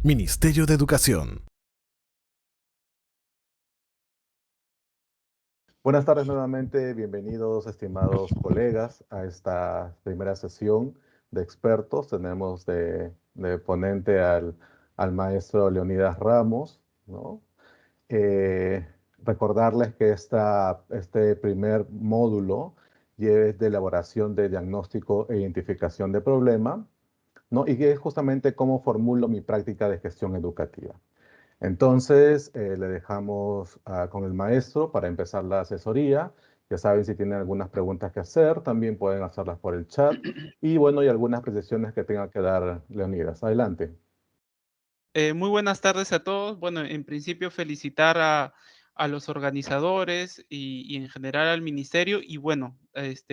Ministerio de Educación. Buenas tardes nuevamente, bienvenidos estimados colegas a esta primera sesión de expertos. Tenemos de ponente al maestro Leonidas Ramos, ¿no? Eh, Recordarles que este primer módulo es de elaboración de diagnóstico e identificación de problema, ¿no? Y que es justamente cómo formulo mi práctica de gestión educativa. Entonces, le dejamos con el maestro para empezar la asesoría. Ya saben, si tienen algunas preguntas que hacer, también pueden hacerlas por el chat. Y bueno, y algunas precisiones que tenga que dar Leonidas. Adelante. Muy buenas tardes a todos. Bueno, en principio felicitar a los organizadores y en general al ministerio y bueno,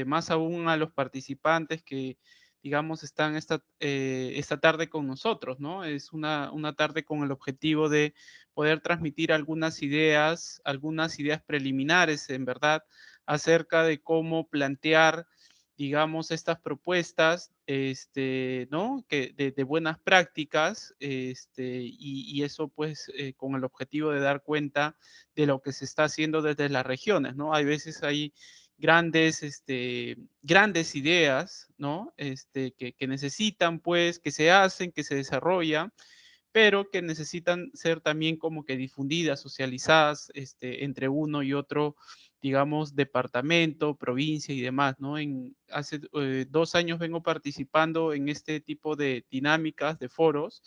más aún a los participantes que, digamos, están esta tarde con nosotros, ¿no? Es una tarde con el objetivo de poder transmitir algunas ideas preliminares, en verdad, acerca de cómo plantear, digamos, estas propuestas, ¿no? Que de buenas prácticas, y eso pues con el objetivo de dar cuenta de lo que se está haciendo desde las regiones, ¿no? Hay veces hay grandes ideas, ¿no? Que necesitan pues, que se hacen, que se desarrollan, pero que necesitan ser también como que difundidas, socializadas, entre uno y otro, digamos, departamento, provincia y demás, ¿no? Hace 2 años vengo participando en este tipo de dinámicas, de foros,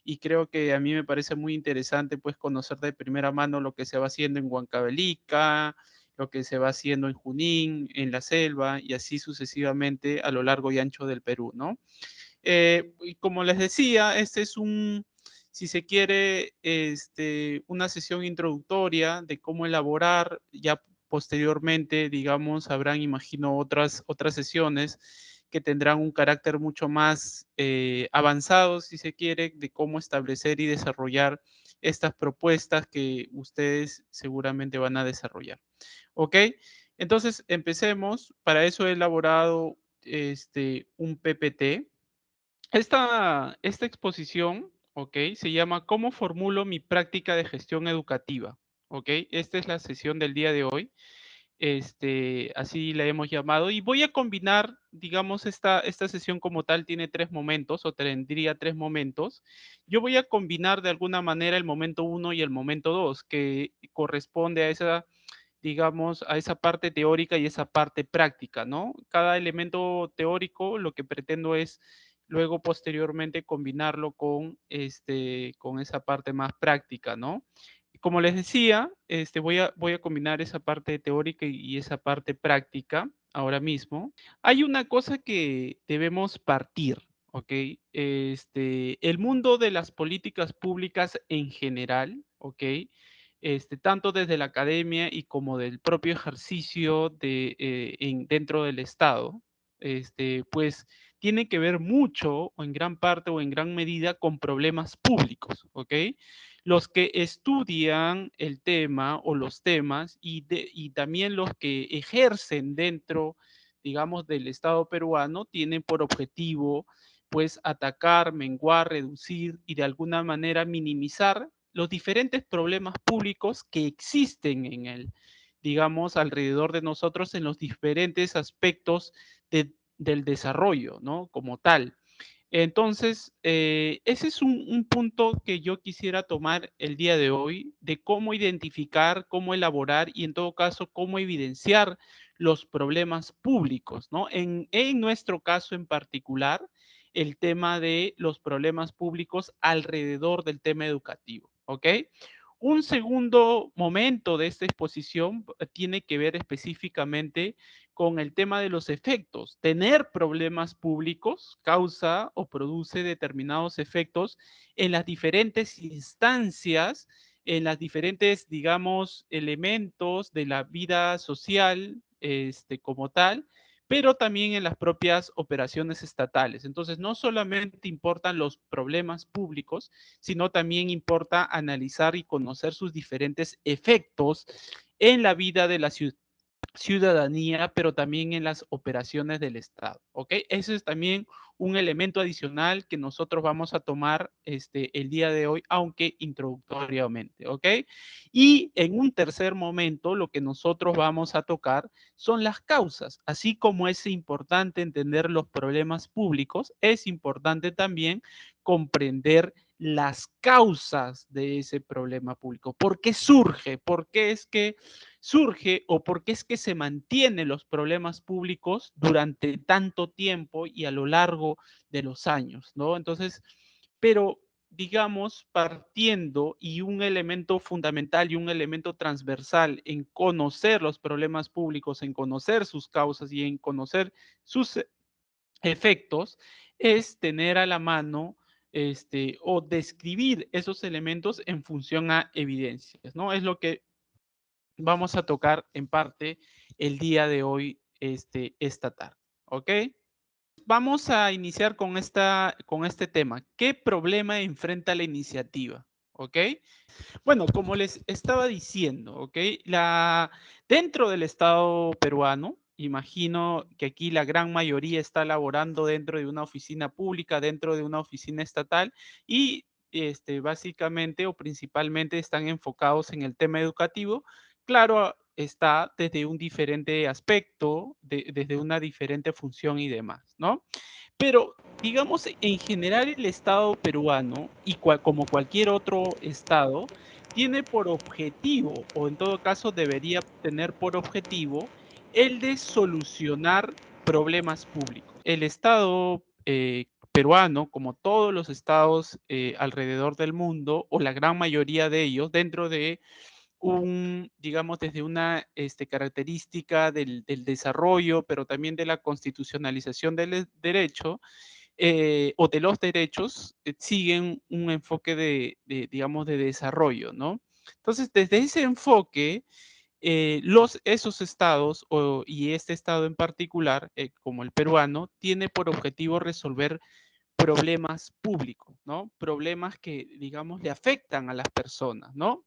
y creo que a mí me parece muy interesante, pues, conocer de primera mano lo que se va haciendo en Huancavelica, lo que se va haciendo en Junín, en la selva, y así sucesivamente a lo largo y ancho del Perú, ¿no? Y como les decía, este es si se quiere, una sesión introductoria de cómo elaborar, ya posteriormente, digamos, habrán, imagino, otras sesiones que tendrán un carácter mucho más avanzado, si se quiere, de cómo establecer y desarrollar estas propuestas que ustedes seguramente van a desarrollar. ¿Ok? Entonces, empecemos. Para eso he elaborado un PPT. Esta exposición, ¿ok? Se llama ¿Cómo formulo mi práctica de gestión educativa? ¿Ok? Esta es la sesión del día de hoy. Así la hemos llamado. Y voy a combinar, digamos, esta sesión como tal tiene 3 momentos, o tendría 3 momentos. Yo voy a combinar de alguna manera el momento 1 y el momento 2, que corresponde a esa, digamos, a esa parte teórica y esa parte práctica, ¿no? Cada elemento teórico lo que pretendo es luego posteriormente combinarlo con esa parte más práctica, ¿no? Como les decía, voy a combinar esa parte teórica y esa parte práctica ahora mismo. Hay una cosa que debemos partir, ¿ok? El mundo de las políticas públicas en general, ¿ok? Tanto desde la academia y como del propio ejercicio dentro del Estado, pues tiene que ver mucho, o en gran parte o en gran medida, con problemas públicos, ¿ok? Los que estudian el tema o los temas y también los que ejercen dentro, digamos, del Estado peruano, tienen por objetivo, pues, atacar, menguar, reducir y de alguna manera minimizar los diferentes problemas públicos que existen digamos, alrededor de nosotros en los diferentes aspectos del desarrollo, ¿no? Como tal. Entonces, ese es un punto que yo quisiera tomar el día de hoy, de cómo identificar, cómo elaborar y en todo caso, cómo evidenciar los problemas públicos, ¿no? En nuestro caso en particular, el tema de los problemas públicos alrededor del tema educativo, ¿ok? Un segundo momento de esta exposición tiene que ver específicamente con el tema de los efectos. Tener problemas públicos causa o produce determinados efectos en las diferentes instancias, en las diferentes, digamos, elementos de la vida social, como tal, pero también en las propias operaciones estatales. Entonces, no solamente importan los problemas públicos, sino también importa analizar y conocer sus diferentes efectos en la vida de la ciudadanía, pero también en las operaciones del Estado. ¿Ok? Ese es también un elemento adicional que nosotros vamos a tomar el día de hoy, aunque introductoriamente, ¿ok? Y en un tercer momento, lo que nosotros vamos a tocar son las causas. Así como es importante entender los problemas públicos, es importante también comprender las causas de ese problema público. ¿Por qué surge? ¿Por qué es que surge o por qué es que se mantienen los problemas públicos durante tanto tiempo y a lo largo de los años, ¿no? Entonces, pero digamos, partiendo y un elemento fundamental y un elemento transversal en conocer los problemas públicos, en conocer sus causas y en conocer sus efectos, es tener a la mano o describir esos elementos en función a evidencias, ¿no? Es lo que vamos a tocar en parte el día de hoy, esta tarde, ¿ok? Vamos a iniciar con este tema. ¿Qué problema enfrenta la iniciativa? ¿Ok? Bueno, como les estaba diciendo, ¿ok? Dentro del Estado peruano, imagino que aquí la gran mayoría está laborando dentro de una oficina pública, dentro de una oficina estatal y básicamente o principalmente están enfocados en el tema educativo. Claro, está desde un diferente aspecto, desde una diferente función y demás, ¿no? Pero, digamos, en general el Estado peruano, y como cualquier otro Estado, tiene por objetivo, o en todo caso debería tener por objetivo, el de solucionar problemas públicos. El Estado peruano, como todos los estados alrededor del mundo, o la gran mayoría de ellos, dentro de digamos, desde una característica del desarrollo, pero también de la constitucionalización del derecho o de los derechos, siguen un enfoque digamos, de desarrollo, ¿no? Entonces, desde ese enfoque, esos estados y este estado en particular, como el peruano, tiene por objetivo resolver problemas públicos, ¿no? Problemas que, digamos, le afectan a las personas, ¿no?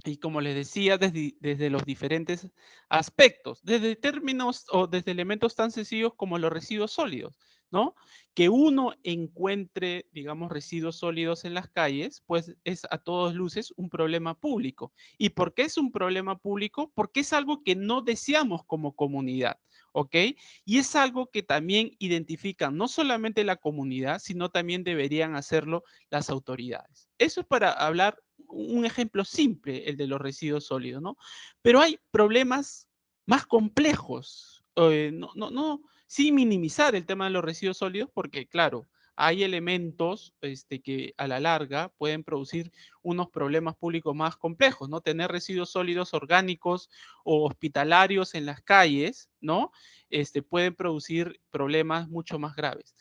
Y como les decía, desde los diferentes aspectos, desde términos o desde elementos tan sencillos como los residuos sólidos, ¿no? Que uno encuentre, digamos, residuos sólidos en las calles, pues es a todas luces un problema público. ¿Y por qué es un problema público? Porque es algo que no deseamos como comunidad, ¿ok? Y es algo que también identifican no solamente la comunidad, sino también deberían hacerlo las autoridades. Eso es para hablar un ejemplo simple, el de los residuos sólidos, ¿no? Pero hay problemas más complejos. Sin minimizar el tema de los residuos sólidos, porque claro, hay elementos que a la larga pueden producir unos problemas públicos más complejos, ¿no? Tener residuos sólidos orgánicos o hospitalarios en las calles, ¿no? Pueden producir problemas mucho más graves.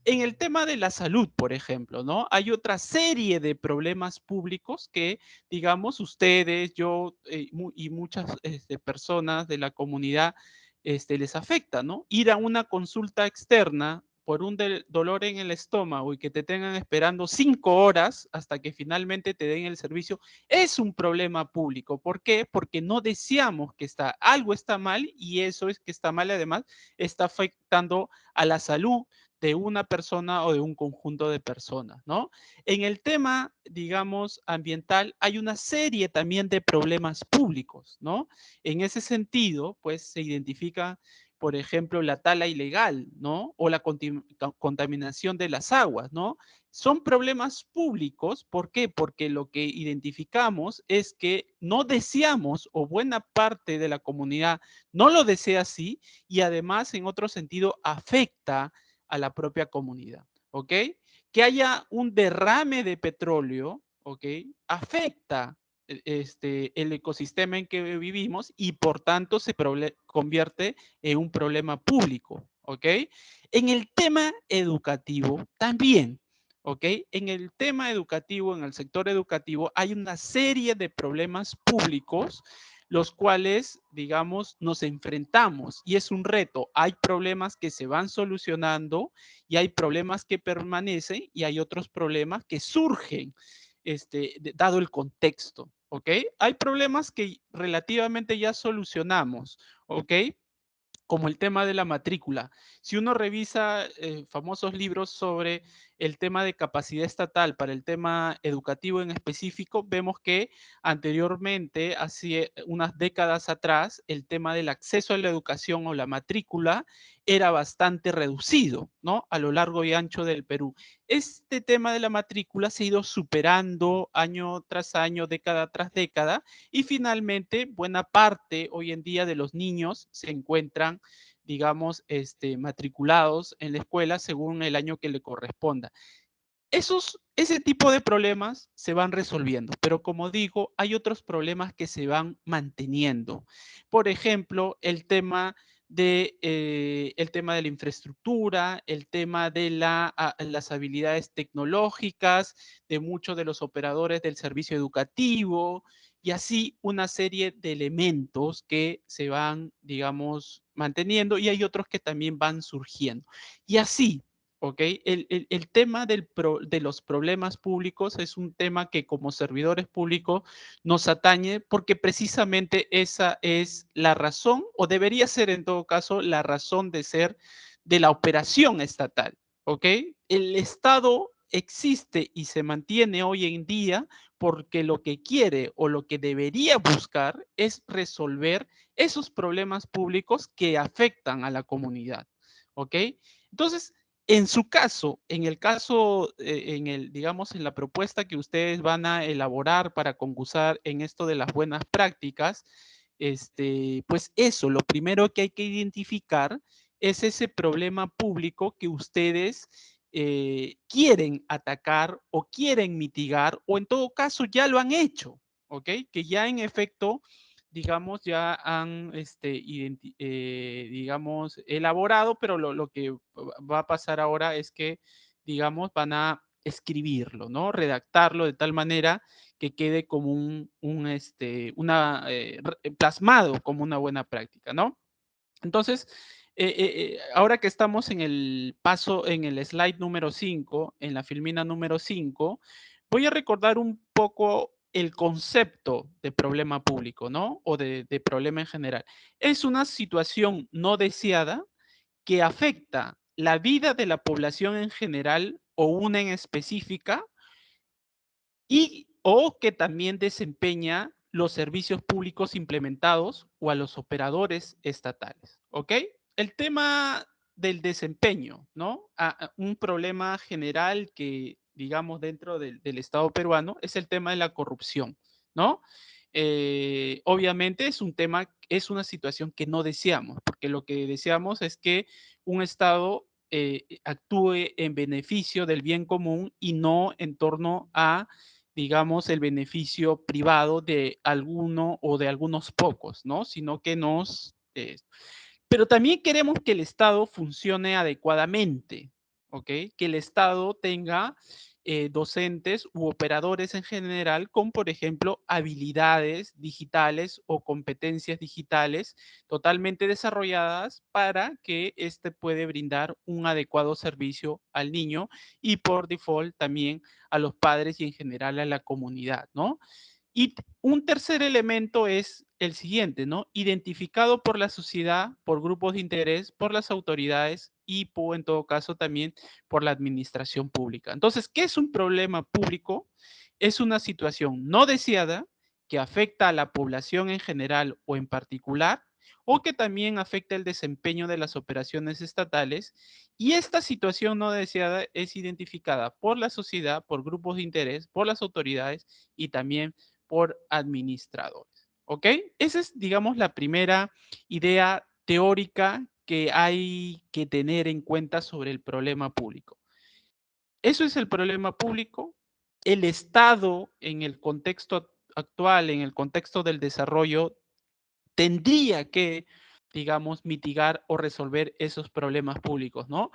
En el tema de la salud, por ejemplo, ¿no? Hay otra serie de problemas públicos que, digamos, ustedes, yo y muchas personas de la comunidad les afecta, ¿no? Ir a una consulta externa por un dolor en el estómago y que te tengan esperando 5 horas hasta que finalmente te den el servicio, es un problema público. ¿Por qué? Porque no deseamos que algo está mal y eso es que está mal, además, está afectando a la salud de una persona o de un conjunto de personas, ¿no? En el tema, digamos, ambiental, hay una serie también de problemas públicos, ¿no? En ese sentido, pues se identifica, por ejemplo, la tala ilegal, ¿no? O la contaminación de las aguas, ¿no? Son problemas públicos, ¿por qué? Porque lo que identificamos es que no deseamos, o buena parte de la comunidad no lo desea así, y además, en otro sentido, afecta a la propia comunidad, ¿ok? Que haya un derrame de petróleo, ¿ok? Afecta el ecosistema en que vivimos y por tanto se convierte en un problema público, ¿ok? En el tema educativo también, ¿ok? En el tema educativo, en el sector educativo, hay una serie de problemas públicos los cuales, digamos, nos enfrentamos y es un reto. Hay problemas que se van solucionando y hay problemas que permanecen y hay otros problemas que surgen, dado el contexto, ¿ok? Hay problemas que relativamente ya solucionamos, ¿ok? como el tema de la matrícula. Si uno revisa famosos libros sobre el tema de capacidad estatal para el tema educativo en específico, vemos que anteriormente, hace unas décadas atrás, el tema del acceso a la educación o la matrícula era bastante reducido, ¿no? A lo largo y ancho del Perú. Este tema de la matrícula se ha ido superando año tras año, década tras década, y finalmente buena parte hoy en día de los niños se encuentran, digamos, matriculados en la escuela según el año que le corresponda. Ese tipo de problemas se van resolviendo, pero como digo, hay otros problemas que se van manteniendo. Por ejemplo, el tema de la infraestructura, el tema de las habilidades tecnológicas de muchos de los operadores del servicio educativo y así una serie de elementos que se van, digamos, manteniendo y hay otros que también van surgiendo. Y así, ¿ok? El tema de los problemas públicos es un tema que como servidores públicos nos atañe porque precisamente esa es la razón, o debería ser en todo caso la razón de ser de la operación estatal, ¿ok? El Estado existe y se mantiene hoy en día porque lo que quiere o lo que debería buscar es resolver esos problemas públicos que afectan a la comunidad, ¿ok? Entonces, en su caso, en el caso, digamos, en la propuesta que ustedes van a elaborar para concursar en esto de las buenas prácticas, pues eso, lo primero que hay que identificar es ese problema público que ustedes quieren atacar o quieren mitigar, o en todo caso ya lo han hecho, ¿ok? Que ya en efecto digamos, ya han, digamos, elaborado, pero lo que va a pasar ahora es que, digamos, van a escribirlo, ¿no? Redactarlo de tal manera que quede como plasmado como una buena práctica, ¿no? Entonces, ahora que estamos en el paso, en el slide número 5, en la filmina número 5, voy a recordar un poco el concepto de problema público, ¿no? O de problema en general. Es una situación no deseada que afecta la vida de la población en general o una en específica y o que también desempeña los servicios públicos implementados o a los operadores estatales, ¿ok? El tema del desempeño, ¿no? Un problema general que, digamos, dentro del Estado peruano es el tema de la corrupción, ¿no? Obviamente es un tema, es una situación que no deseamos, porque lo que deseamos es que un Estado actúe en beneficio del bien común y no en torno a digamos, el beneficio privado de alguno o de algunos pocos, ¿no? Sino que pero también queremos que el Estado funcione adecuadamente, ¿ok? Que el Estado tenga docentes u operadores en general con, por ejemplo, habilidades digitales o competencias digitales totalmente desarrolladas para que éste puede brindar un adecuado servicio al niño y por default también a los padres y en general a la comunidad, ¿no? Y un tercer elemento es el siguiente, ¿no? Identificado por la sociedad, por grupos de interés, por las autoridades y por, en todo caso también por la administración pública. Entonces, ¿qué es un problema público? Es una situación no deseada que afecta a la población en general o en particular o que también afecta el desempeño de las operaciones estatales y esta situación no deseada es identificada por la sociedad, por grupos de interés, por las autoridades y también por administradores. ¿Ok? Esa es, digamos, la primera idea teórica que hay que tener en cuenta sobre el problema público. Eso es el problema público. El Estado, en el contexto actual, en el contexto del desarrollo, tendría que, digamos, mitigar o resolver esos problemas públicos, ¿no?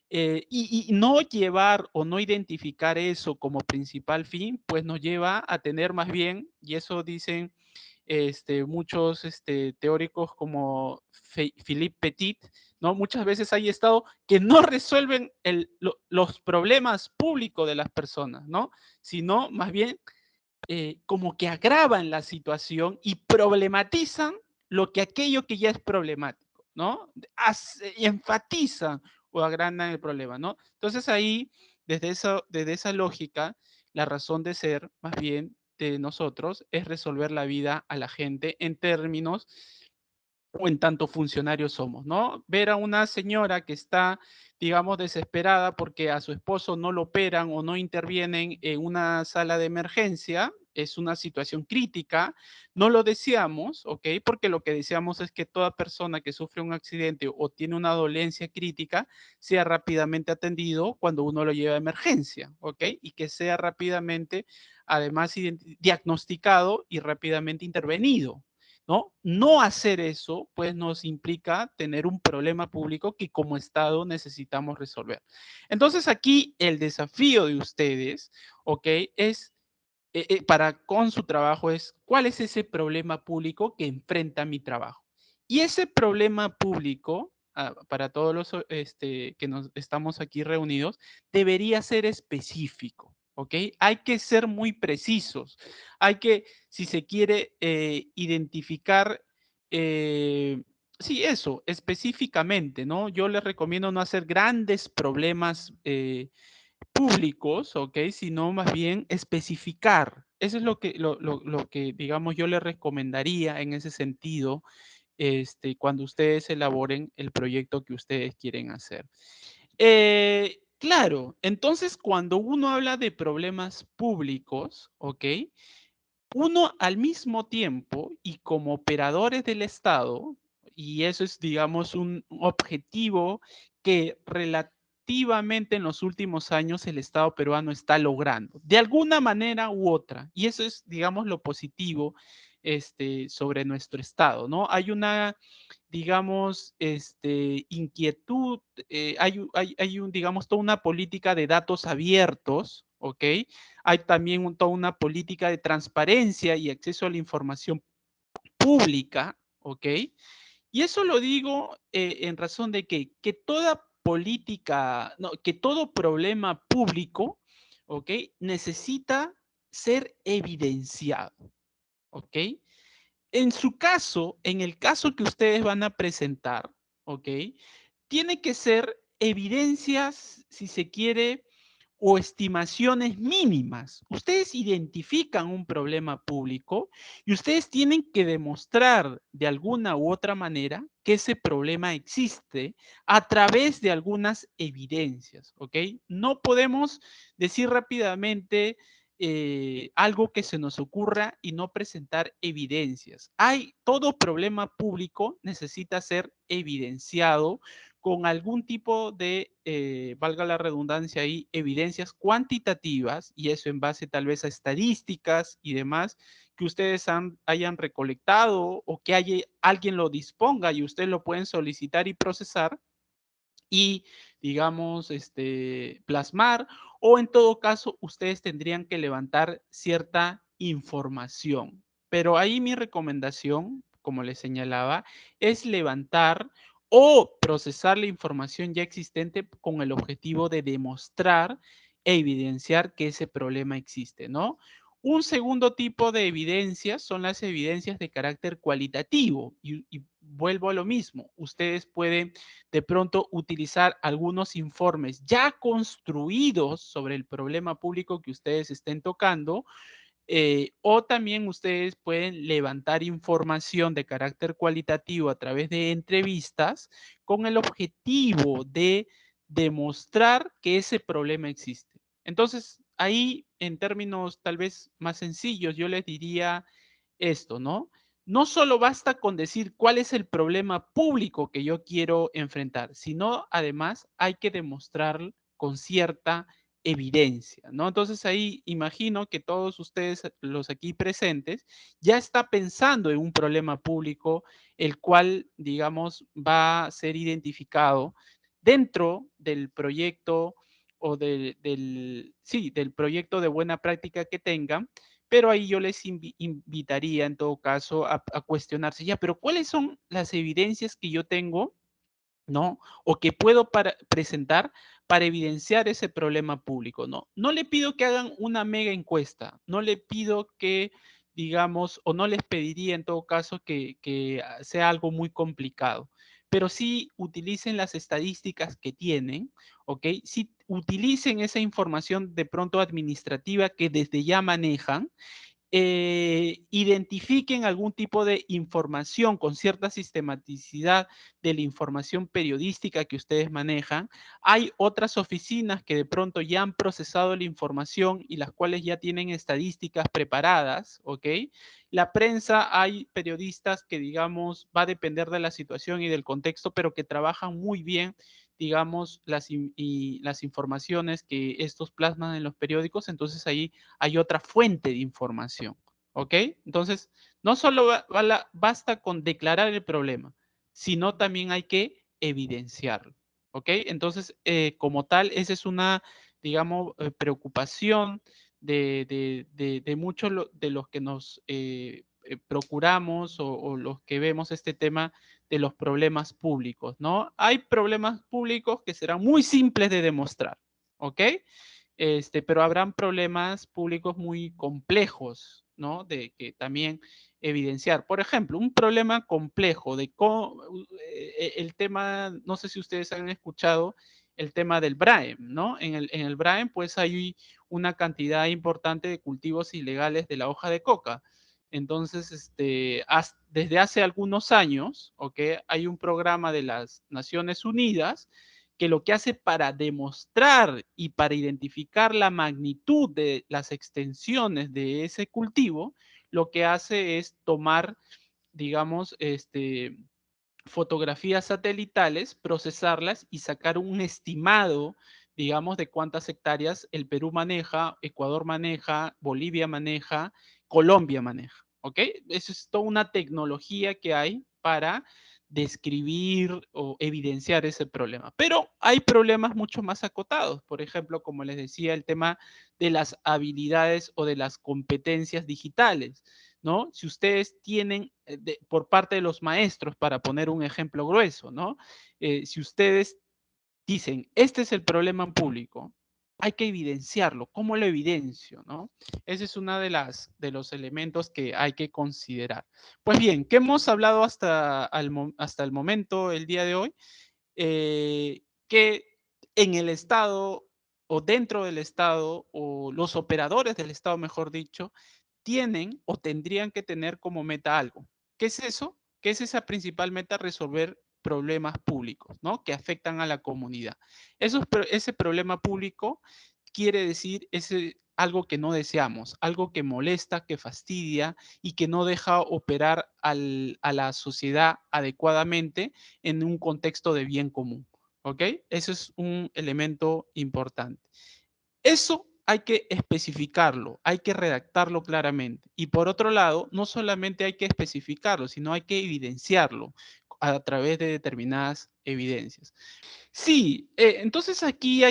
Y no llevar o no identificar eso como principal fin, pues nos lleva a tener más bien, y eso dicen muchos teóricos como Philippe Petit, ¿no? Muchas veces hay estados que no resuelven los problemas públicos de las personas, ¿no? Sino más bien como que agravan la situación y problematizan aquello que ya es problemático. ¿no? Y enfatizan o agrandan el problema, ¿no? Entonces ahí, desde esa lógica, la razón de ser, más bien, de nosotros es resolver la vida a la gente en términos o en tanto funcionarios somos, ¿no? Ver a una señora que está, digamos, desesperada porque a su esposo no lo operan o no intervienen en una sala de emergencia, es una situación crítica, no lo deseamos, ¿ok? Porque lo que deseamos es que toda persona que sufre un accidente o tiene una dolencia crítica sea rápidamente atendido cuando uno lo lleva a emergencia, ¿ok? Y que sea rápidamente, además, diagnosticado y rápidamente intervenido, ¿no? No hacer eso, pues nos implica tener un problema público que como Estado necesitamos resolver. Entonces aquí el desafío de ustedes, ¿ok? Es para con su trabajo es cuál es ese problema público que enfrenta mi trabajo. Y ese problema público, para todos los que nos estamos aquí reunidos, debería ser específico, ¿ok? Hay que ser muy precisos. Hay que, si se quiere, identificar, sí, eso, específicamente, ¿no? Yo les recomiendo no hacer grandes problemas públicos, ¿ok? Sino más bien especificar. Eso es lo que, digamos, yo le recomendaría en ese sentido, cuando ustedes elaboren el proyecto que ustedes quieren hacer. Claro, entonces cuando uno habla de problemas públicos, ¿ok? Uno al mismo tiempo y como operadores del Estado, y eso es, digamos, un objetivo que relativamente en los últimos años el Estado peruano está logrando, de alguna manera u otra, y eso es, digamos, lo positivo sobre nuestro Estado, ¿no? Hay una, digamos, inquietud, hay un, digamos, toda una política de datos abiertos, ¿ok? Hay también toda una política de transparencia y acceso a la información pública, ¿ok? Y eso lo digo en razón de que toda política, no, que todo problema público, ¿ok? Necesita ser evidenciado, ¿ok? En su caso, en el caso que ustedes van a presentar, ¿ok? Tiene que ser evidencias, si se quiere, o estimaciones mínimas. Ustedes identifican un problema público y ustedes tienen que demostrar de alguna u otra manera que ese problema existe a través de algunas evidencias, ¿ok? No podemos decir rápidamente algo que se nos ocurra y no presentar evidencias. Todo problema público necesita ser evidenciado con algún tipo de, valga la redundancia ahí, evidencias cuantitativas, y eso en base tal vez a estadísticas y demás, que ustedes hayan recolectado o que alguien lo disponga y ustedes lo pueden solicitar y procesar y, digamos, plasmar, o en todo caso, ustedes tendrían que levantar cierta información. Pero ahí mi recomendación, como les señalaba, es levantar o procesar la información ya existente con el objetivo de demostrar e evidenciar que ese problema existe, ¿no? Un segundo tipo de evidencias son las evidencias de carácter cualitativo y vuelvo a lo mismo. Ustedes pueden de pronto utilizar algunos informes ya construidos sobre el problema público que ustedes estén tocando, o también ustedes pueden levantar información de carácter cualitativo a través de entrevistas con el objetivo de demostrar que ese problema existe. Entonces, ahí en términos tal vez más sencillos, yo les diría esto, ¿no? No solo basta con decir cuál es el problema público que yo quiero enfrentar, sino además hay que demostrar con cierta evidencia, ¿no? Entonces ahí imagino que todos ustedes, los aquí presentes, ya está pensando en un problema público, el cual, digamos, va a ser identificado dentro del proyecto o sí, del proyecto de buena práctica que tengan, pero ahí yo les invitaría en todo caso a cuestionarse, ya, pero ¿cuáles son las evidencias que yo tengo, ¿no? O que puedo presentar para evidenciar ese problema público, ¿no? No le pido que hagan una mega encuesta, no le pido que, digamos, o no les pediría en todo caso que sea algo muy complicado, pero sí utilicen las estadísticas que tienen, ¿ok? Sí utilicen esa información de pronto administrativa que desde ya manejan, identifiquen algún tipo de información con cierta sistematicidad de la información periodística que ustedes manejan. Hay otras oficinas que de pronto ya han procesado la información y las cuales ya tienen estadísticas preparadas, ¿ok? La prensa, hay periodistas que, digamos, va a depender de la situación y del contexto, pero que trabajan muy bien, digamos, las informaciones que estos plasman en los periódicos, entonces ahí hay otra fuente de información, ¿ok? Entonces, no solo basta con declarar el problema, sino también hay que evidenciarlo, ¿ok? Entonces, como tal, esa es una, digamos, preocupación de muchos de los que nos procuramos o los que vemos este tema de los problemas públicos, ¿no? Hay problemas públicos que serán muy simples de demostrar, ¿ok? Pero habrán problemas públicos muy complejos, ¿no? De que también evidenciar. Por ejemplo, un problema complejo de el tema, no sé si ustedes han escuchado el tema del Braem, ¿no? En el Braem, pues hay una cantidad importante de cultivos ilegales de la hoja de coca. Entonces, desde hace algunos años, ¿ok? Hay un programa de las Naciones Unidas que lo que hace para demostrar y para identificar la magnitud de las extensiones de ese cultivo, lo que hace es tomar, digamos, fotografías satelitales, procesarlas y sacar un estimado, digamos, de cuántas hectáreas el Perú maneja, Ecuador maneja, Bolivia maneja, Colombia maneja, ¿ok? Eso es toda una tecnología que hay para describir o evidenciar ese problema. Pero hay problemas mucho más acotados, por ejemplo, como les decía, el tema de las habilidades o de las competencias digitales, ¿no? Si ustedes tienen, por parte de los maestros, para poner un ejemplo grueso, ¿no? Si ustedes dicen, este es el problema en público, hay que evidenciarlo. ¿Cómo lo evidencio, no? Ese es uno de los elementos que hay que considerar. Pues bien, ¿qué hemos hablado hasta el momento, el día de hoy? Que en el Estado o dentro del Estado o los operadores del Estado, mejor dicho, tienen o tendrían que tener como meta algo. ¿Qué es eso? ¿Qué es esa principal meta? Resolver problemas públicos, ¿no? Que afectan a la comunidad. Ese problema público quiere decir algo que no deseamos, algo que molesta, que fastidia y que no deja operar a la sociedad adecuadamente en un contexto de bien común. ¿Ok? Eso es un elemento importante. Eso hay que especificarlo, hay que redactarlo claramente. Y por otro lado, no solamente hay que especificarlo, sino hay que evidenciarlo a través de determinadas evidencias. Sí, entonces aquí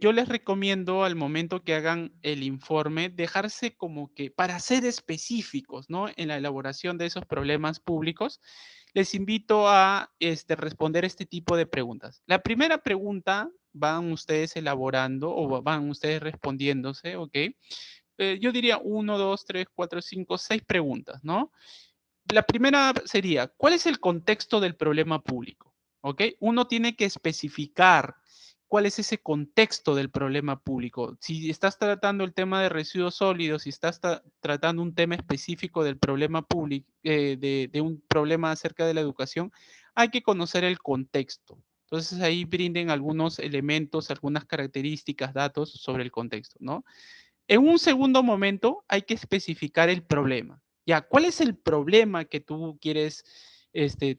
yo les recomiendo al momento que hagan el informe, dejarse como que para ser específicos, ¿no? En la elaboración de esos problemas públicos, les invito a responder este tipo de preguntas. La primera pregunta van ustedes elaborando o van ustedes respondiéndose, ¿ok? Yo diría 1, 2, 3, 4, 5, 6 preguntas, ¿no? La primera sería, ¿cuál es el contexto del problema público? ¿Ok? Uno tiene que especificar cuál es ese contexto del problema público. Si estás tratando el tema de residuos sólidos, si estás tratando un tema específico del problema público, de un problema acerca de la educación, hay que conocer el contexto. Entonces ahí brinden algunos elementos, algunas características, datos sobre el contexto, ¿no? En un segundo momento hay que especificar el problema. Ya, ¿cuál es el problema que tú quieres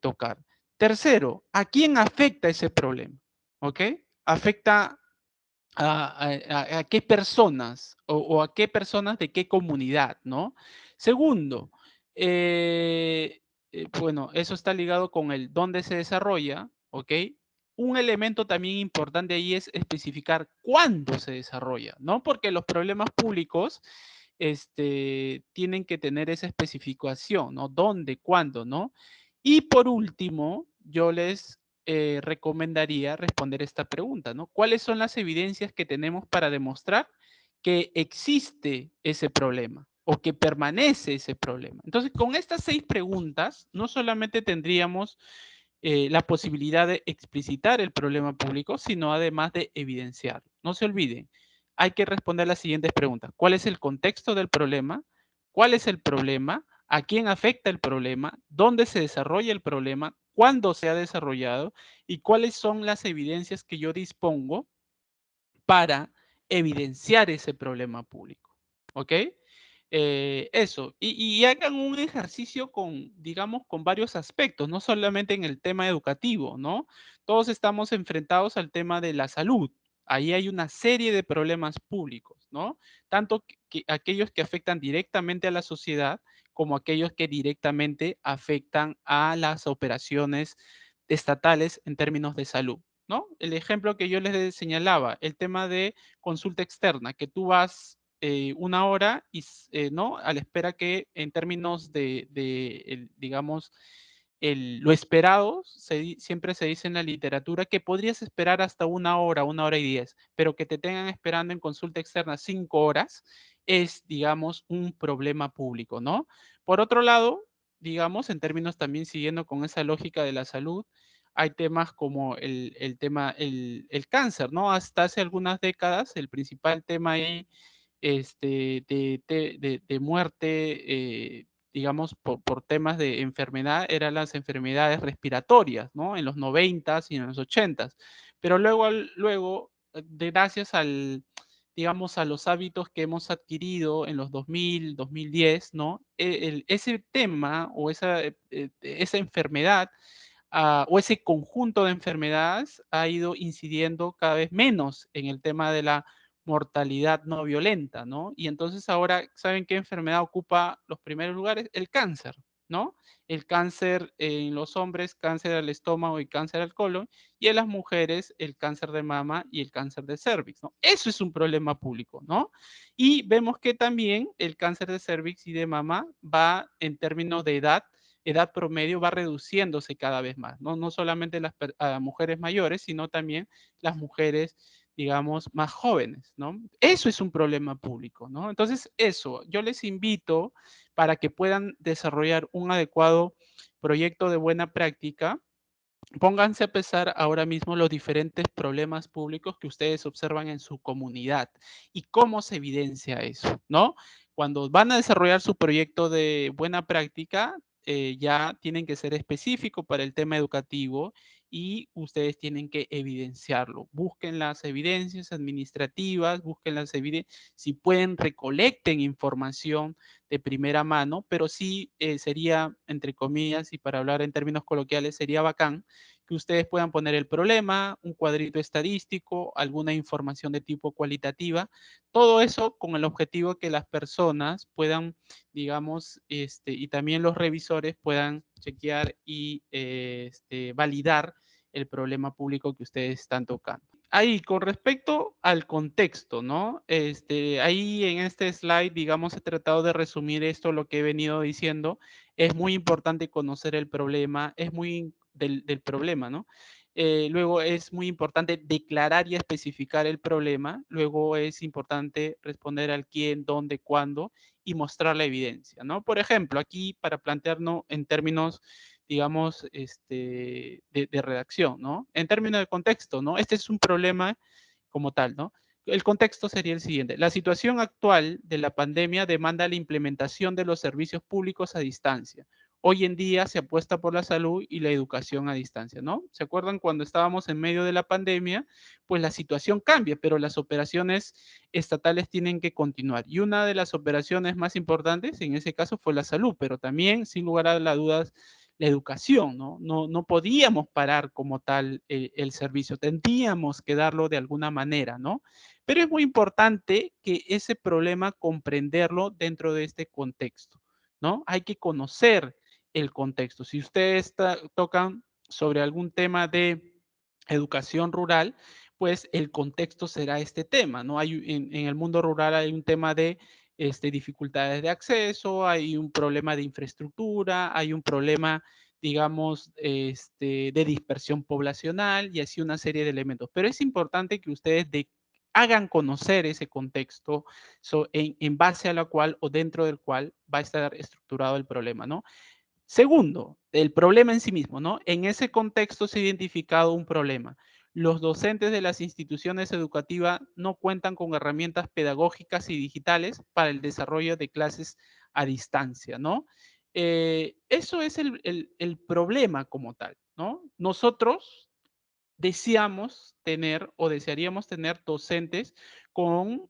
tocar? Tercero, ¿a quién afecta ese problema? ¿Ok? ¿Afecta a qué personas o a qué personas de qué comunidad, ¿no? Segundo, bueno, eso está ligado con el dónde se desarrolla, ¿ok? Un elemento también importante ahí es especificar cuándo se desarrolla, ¿no? Porque los problemas públicos tienen que tener esa especificación, ¿no? ¿Dónde, cuándo, no? Y por último, yo les recomendaría responder esta pregunta, ¿no? ¿Cuáles son las evidencias que tenemos para demostrar que existe ese problema o que permanece ese problema? Entonces, con estas 6 preguntas, no solamente tendríamos la posibilidad de explicitar el problema público, sino además de evidenciarlo. No se olviden, hay que responder las siguientes preguntas. ¿Cuál es el contexto del problema? ¿Cuál es el problema? ¿A quién afecta el problema? ¿Dónde se desarrolla el problema? ¿Cuándo se ha desarrollado? ¿Y cuáles son las evidencias que yo dispongo para evidenciar ese problema público? ¿Ok? Eso, y hagan un ejercicio con, digamos, con varios aspectos, no solamente en el tema educativo, ¿no? Todos estamos enfrentados al tema de la salud. Ahí hay una serie de problemas públicos, ¿no? Tanto aquellos que afectan directamente a la sociedad como aquellos que directamente afectan a las operaciones estatales en términos de salud, ¿no? El ejemplo que yo les señalaba, el tema de consulta externa, que tú vas una hora y, ¿no? A la espera que en términos de digamos, lo esperado, siempre se dice en la literatura que podrías esperar hasta una hora y 10, pero que te tengan esperando en consulta externa 5 horas es, digamos, un problema público, ¿no? Por otro lado, digamos, en términos también siguiendo con esa lógica de la salud, hay temas como el cáncer, ¿no? Hasta hace algunas décadas, el principal tema ahí de muerte, digamos, por temas de enfermedad, eran las enfermedades respiratorias, ¿no? En los 90s y en los 80s. Pero luego gracias digamos, a los hábitos que hemos adquirido en los 2000, 2010, ¿no? Ese tema o esa enfermedad o ese conjunto de enfermedades ha ido incidiendo cada vez menos en el tema de la mortalidad no violenta, ¿no? Y entonces ahora, ¿saben qué enfermedad ocupa los primeros lugares? El cáncer, ¿no? El cáncer en los hombres, cáncer al estómago y cáncer al colon, y en las mujeres el cáncer de mama y el cáncer de cervix, ¿no? Eso es un problema público, ¿no? Y vemos que también el cáncer de cervix y de mama va en términos de edad promedio va reduciéndose cada vez más, ¿no? No solamente las mujeres mayores, sino también las mujeres, digamos, más jóvenes, ¿no? Eso es un problema público, ¿no? Entonces, eso, yo les invito para que puedan desarrollar un adecuado proyecto de buena práctica. Pónganse a pensar ahora mismo los diferentes problemas públicos que ustedes observan en su comunidad y cómo se evidencia eso, ¿no? Cuando van a desarrollar su proyecto de buena práctica, ya tienen que ser específicos para el tema educativo y ustedes tienen que evidenciarlo. Busquen las evidencias administrativas, busquen las evidencias, si pueden, recolecten información de primera mano, pero sí sería, entre comillas, y para hablar en términos coloquiales, sería bacán que ustedes puedan poner el problema, un cuadrito estadístico, alguna información de tipo cualitativa, todo eso con el objetivo de que las personas puedan, digamos, y también los revisores puedan chequear y validar el problema público que ustedes están tocando. Ahí, con respecto al contexto, ¿no? Ahí en este slide, digamos, he tratado de resumir esto, lo que he venido diciendo. Es muy importante conocer el problema, es muy del problema, ¿no? Luego es muy importante declarar y especificar el problema. Luego es importante responder al quién, dónde, cuándo y mostrar la evidencia, ¿no? Por ejemplo, aquí para plantearnos en términos, digamos, de redacción, ¿no? En términos de contexto, ¿no? Este es un problema como tal, ¿no? El contexto sería el siguiente. La situación actual de la pandemia demanda la implementación de los servicios públicos a distancia. Hoy en día se apuesta por la salud y la educación a distancia, ¿no? ¿Se acuerdan cuando estábamos en medio de la pandemia? Pues la situación cambia, pero las operaciones estatales tienen que continuar. Y una de las operaciones más importantes en ese caso fue la salud, pero también, sin lugar a las dudas, la educación, ¿no? No podíamos parar como tal el servicio, tendríamos que darlo de alguna manera, ¿no? Pero es muy importante que ese problema comprenderlo dentro de este contexto, ¿no? Hay que conocer el contexto. Si ustedes tocan sobre algún tema de educación rural, pues el contexto será este tema, ¿no? En el mundo rural hay un tema de dificultades de acceso, hay un problema de infraestructura, hay un problema, digamos, de dispersión poblacional y así una serie de elementos. Pero es importante que ustedes hagan conocer ese contexto en base a la cual o dentro del cual va a estar estructurado el problema, ¿no? Segundo, el problema en sí mismo, ¿no? En ese contexto se ha identificado un problema. Los docentes de las instituciones educativas no cuentan con herramientas pedagógicas y digitales para el desarrollo de clases a distancia, ¿no? Eso es el problema como tal, ¿no? Nosotros deseamos tener o desearíamos tener docentes con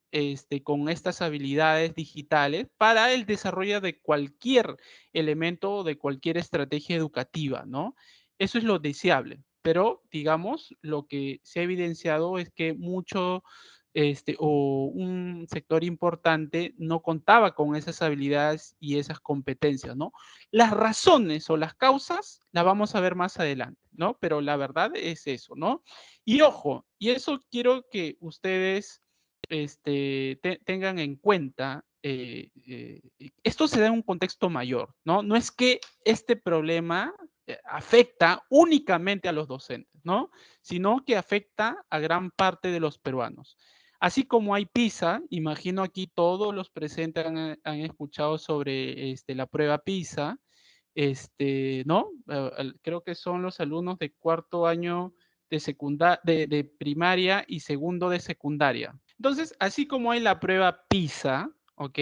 estas habilidades digitales para el desarrollo de cualquier elemento o de cualquier estrategia educativa, ¿no? Eso es lo deseable, pero digamos, lo que se ha evidenciado es que o un sector importante no contaba con esas habilidades y esas competencias, ¿no? Las razones o las causas las vamos a ver más adelante, ¿no? Pero la verdad es eso, ¿no? Y ojo, y eso quiero que ustedes tengan en cuenta, esto se da en un contexto mayor, ¿no? No es que este problema afecta únicamente a los docentes, ¿no? Sino que afecta a gran parte de los peruanos. Así como hay PISA, imagino aquí todos los presentes han escuchado sobre la prueba PISA, ¿no? Creo que son los alumnos de cuarto año de primaria y segundo de secundaria. Entonces, así como hay la prueba PISA, ¿ok?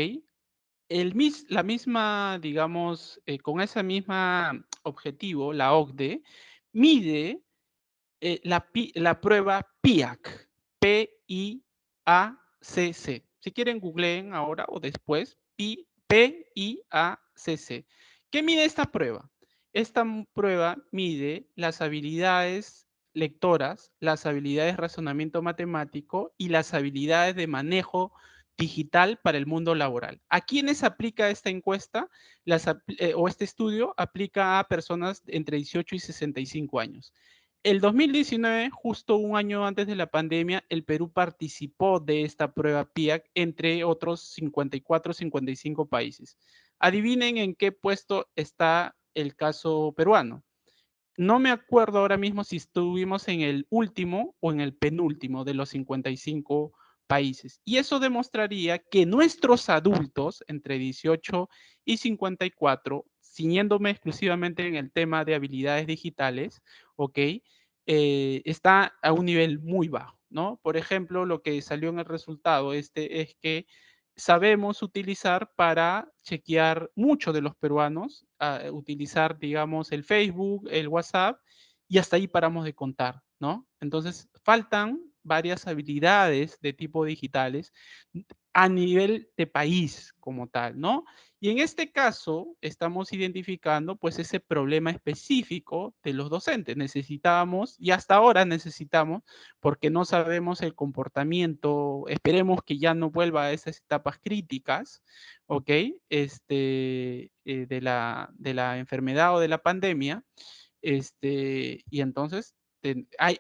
La misma, digamos, con ese mismo objetivo, la OCDE mide la prueba PIAC, P-I-A-C-C. Si quieren, googleen ahora o después, P-I-A-C-C. ¿Qué mide esta prueba? Esta prueba mide las habilidades lectoras, las habilidades de razonamiento matemático y las habilidades de manejo digital para el mundo laboral. ¿A quiénes aplica esta encuesta o este estudio? Aplica a personas entre 18 y 65 años. El 2019, justo un año antes de la pandemia, el Perú participó de esta prueba PIAC, entre otros 54, 55 países. Adivinen en qué puesto está el caso peruano. No me acuerdo ahora mismo si estuvimos en el último o en el penúltimo de los 55 países. Y eso demostraría que nuestros adultos entre 18 y 54, ciñéndome exclusivamente en el tema de habilidades digitales, ¿ok? Está a un nivel muy bajo, ¿no? Por ejemplo, lo que salió en el resultado es que sabemos utilizar para chequear mucho de los peruanos, utilizar, digamos, el Facebook, el WhatsApp, y hasta ahí paramos de contar, ¿no? Entonces, faltan varias habilidades de tipo digitales a nivel de país como tal, ¿no? Y en este caso estamos identificando pues ese problema específico de los docentes. Necesitábamos, y hasta ahora necesitamos, porque no sabemos el comportamiento, esperemos que ya no vuelva a esas etapas críticas, ¿ok? De la enfermedad o de la pandemia, y entonces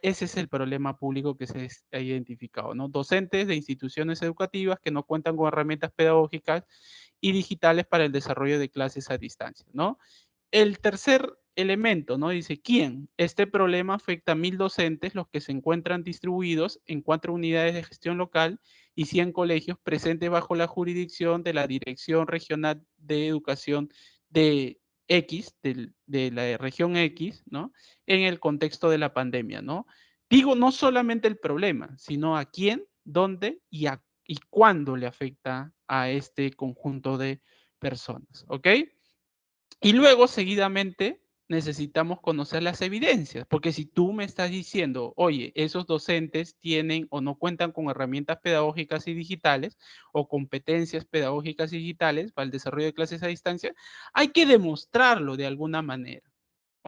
ese es el problema público que se ha identificado, ¿no? Docentes de instituciones educativas que no cuentan con herramientas pedagógicas y digitales para el desarrollo de clases a distancia, ¿no? El tercer elemento, ¿no? Dice, ¿quién? Este problema afecta a 1.000 docentes, los que se encuentran distribuidos en 4 unidades de gestión local y 100 colegios presentes bajo la jurisdicción de la Dirección Regional de Educación de X, de la región X, ¿no? En el contexto de la pandemia, ¿no? Digo, no solamente el problema, sino a quién, dónde y cuándo le afecta a este conjunto de personas, ¿ok? Y luego, seguidamente, necesitamos conocer las evidencias, porque si tú me estás diciendo, oye, esos docentes tienen o no cuentan con herramientas pedagógicas y digitales o competencias pedagógicas y digitales para el desarrollo de clases a distancia, hay que demostrarlo de alguna manera,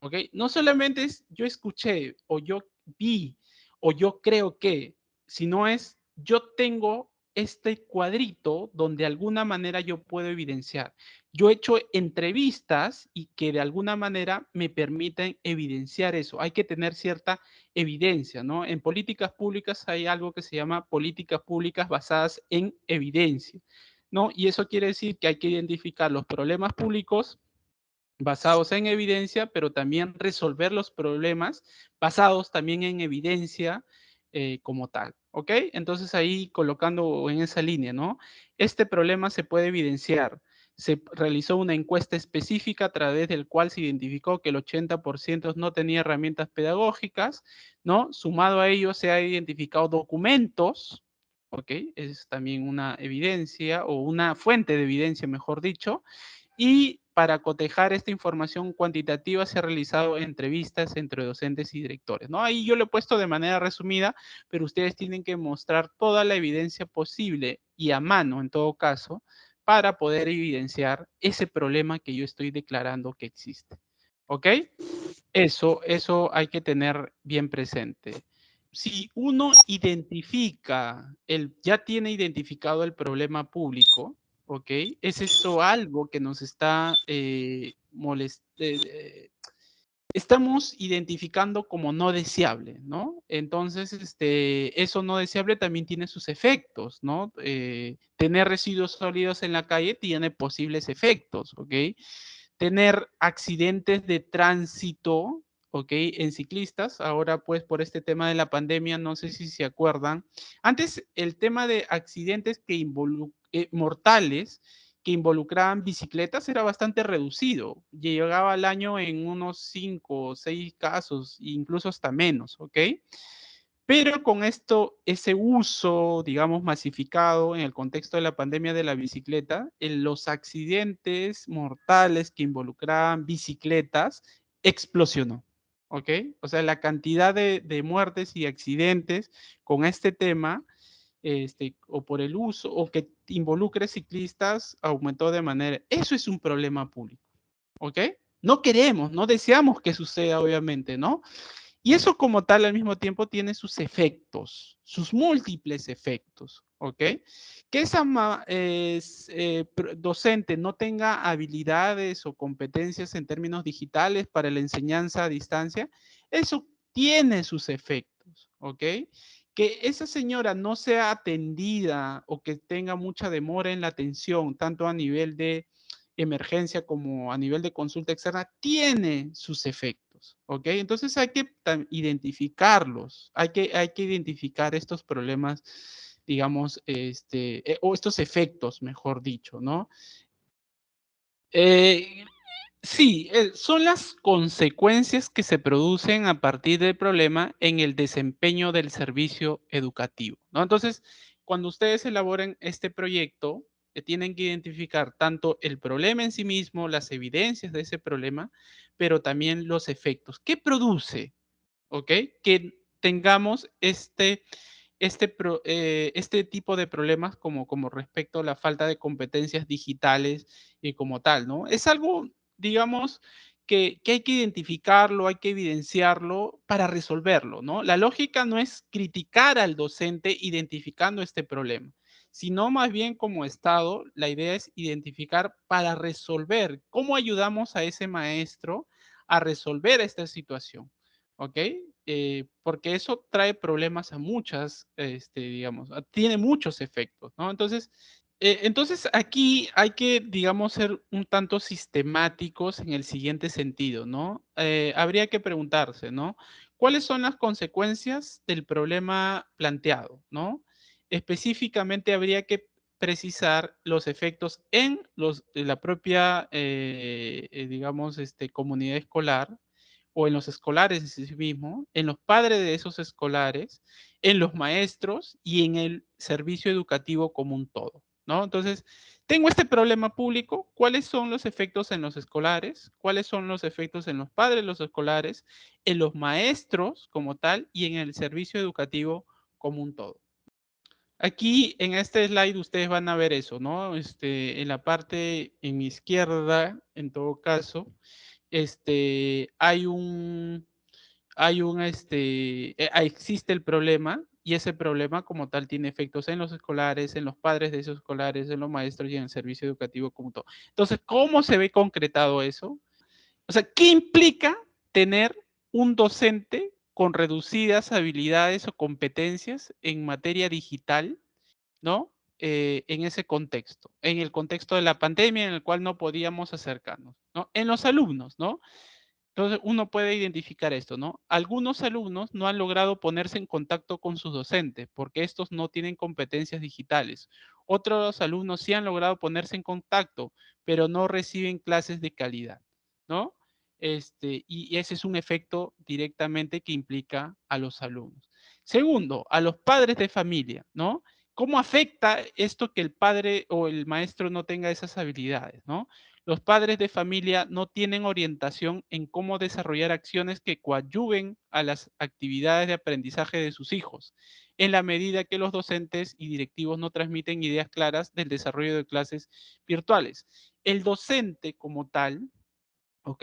¿ok? No solamente es yo escuché o yo vi o yo creo que, sino es yo tengo este cuadrito donde de alguna manera yo puedo evidenciar. Yo he hecho entrevistas y que de alguna manera me permiten evidenciar eso. Hay que tener cierta evidencia, ¿no? En políticas públicas hay algo que se llama políticas públicas basadas en evidencia, ¿no? Y eso quiere decir que hay que identificar los problemas públicos basados en evidencia, pero también resolver los problemas basados también en evidencia como tal, ¿ok? Entonces ahí colocando en esa línea, ¿no? Este problema se puede evidenciar se realizó una encuesta específica a través del cual se identificó que el 80% no tenía herramientas pedagógicas, ¿no? Sumado a ello se ha identificado documentos, ¿ok? Es también una evidencia o una fuente de evidencia, mejor dicho, y para cotejar esta información cuantitativa se han realizado entrevistas entre docentes y directores, ¿no? Ahí yo lo he puesto de manera resumida, pero ustedes tienen que mostrar toda la evidencia posible y a mano, en todo caso, para poder evidenciar ese problema que yo estoy declarando que existe. ¿Ok? Eso hay que tener bien presente. Si uno identifica, ya tiene identificado el problema público, ¿ok? ¿Es eso algo que nos está estamos identificando como no deseable, ¿no? Entonces, eso no deseable también tiene sus efectos, ¿no? Tener residuos sólidos en la calle tiene posibles efectos, ¿ok? Tener accidentes de tránsito, ¿ok? En ciclistas, ahora pues por este tema de la pandemia, no sé si se acuerdan. Antes el tema de accidentes mortales que involucraban bicicletas era bastante reducido. Llegaba al año en unos 5 o 6 casos, incluso hasta menos, ¿ok? Pero con esto, ese uso, digamos, masificado en el contexto de la pandemia de la bicicleta, en los accidentes mortales que involucraban bicicletas explosionó, ¿ok? O sea, la cantidad de muertes y accidentes con este tema, o por el uso, o que involucre ciclistas, aumentó de manera... Eso es un problema público, ¿ok? No queremos, no deseamos que suceda, obviamente, ¿no? Y eso como tal al mismo tiempo tiene sus efectos, sus múltiples efectos, ¿ok? Que esa docente no tenga habilidades o competencias en términos digitales para la enseñanza a distancia, eso tiene sus efectos, ¿ok? Que esa señora no sea atendida o que tenga mucha demora en la atención, tanto a nivel de emergencia como a nivel de consulta externa, tiene sus efectos, ¿ok? Entonces hay que identificarlos, hay que identificar estos problemas, digamos, o estos efectos, mejor dicho, ¿no? Sí, son las consecuencias que se producen a partir del problema en el desempeño del servicio educativo, ¿no? Entonces, cuando ustedes elaboren este proyecto, tienen que identificar tanto el problema en sí mismo, las evidencias de ese problema, pero también los efectos. ¿Qué produce? ¿Ok? Que tengamos este tipo de problemas como respecto a la falta de competencias digitales y como tal, ¿no? Es algo, digamos, que hay que identificarlo, hay que evidenciarlo para resolverlo, ¿no? La lógica no es criticar al docente identificando este problema, sino más bien como Estado, la idea es identificar para resolver, cómo ayudamos a ese maestro a resolver esta situación, ¿ok? Porque eso trae problemas a muchas, digamos, tiene muchos efectos, ¿no? Entonces aquí hay que, digamos, ser un tanto sistemáticos en el siguiente sentido, ¿no? Habría que preguntarse, ¿no? ¿Cuáles son las consecuencias del problema planteado, ¿no? Específicamente habría que precisar los efectos en la propia, digamos, comunidad escolar, o en los escolares en sí mismo, en los padres de esos escolares, en los maestros y en el servicio educativo como un todo, ¿no? Entonces, tengo este problema público, ¿cuáles son los efectos en los escolares? ¿Cuáles son los efectos en los padres de los escolares, en los maestros como tal y en el servicio educativo como un todo? Aquí en este slide ustedes van a ver eso, ¿no? En la parte en mi izquierda, en todo caso, hay existe el problema y ese problema como tal tiene efectos en los escolares, en los padres de esos escolares, en los maestros y en el servicio educativo como todo. Entonces, ¿cómo se ve concretado eso? O sea, ¿qué implica tener un docente con reducidas habilidades o competencias en materia digital, ¿no? En ese contexto, en el contexto de la pandemia en el cual no podíamos acercarnos, ¿no? En los alumnos, ¿no? Entonces, uno puede identificar esto, ¿no? Algunos alumnos no han logrado ponerse en contacto con sus docentes porque estos no tienen competencias digitales. Otros alumnos sí han logrado ponerse en contacto, pero no reciben clases de calidad, ¿no? Y ese es un efecto directamente que implica a los alumnos. Segundo, a los padres de familia, ¿no? ¿Cómo afecta esto que el padre o el maestro no tenga esas habilidades, ¿no? Los padres de familia no tienen orientación en cómo desarrollar acciones que coadyuven a las actividades de aprendizaje de sus hijos, en la medida que los docentes y directivos no transmiten ideas claras del desarrollo de clases virtuales. El docente como tal, ¿ok?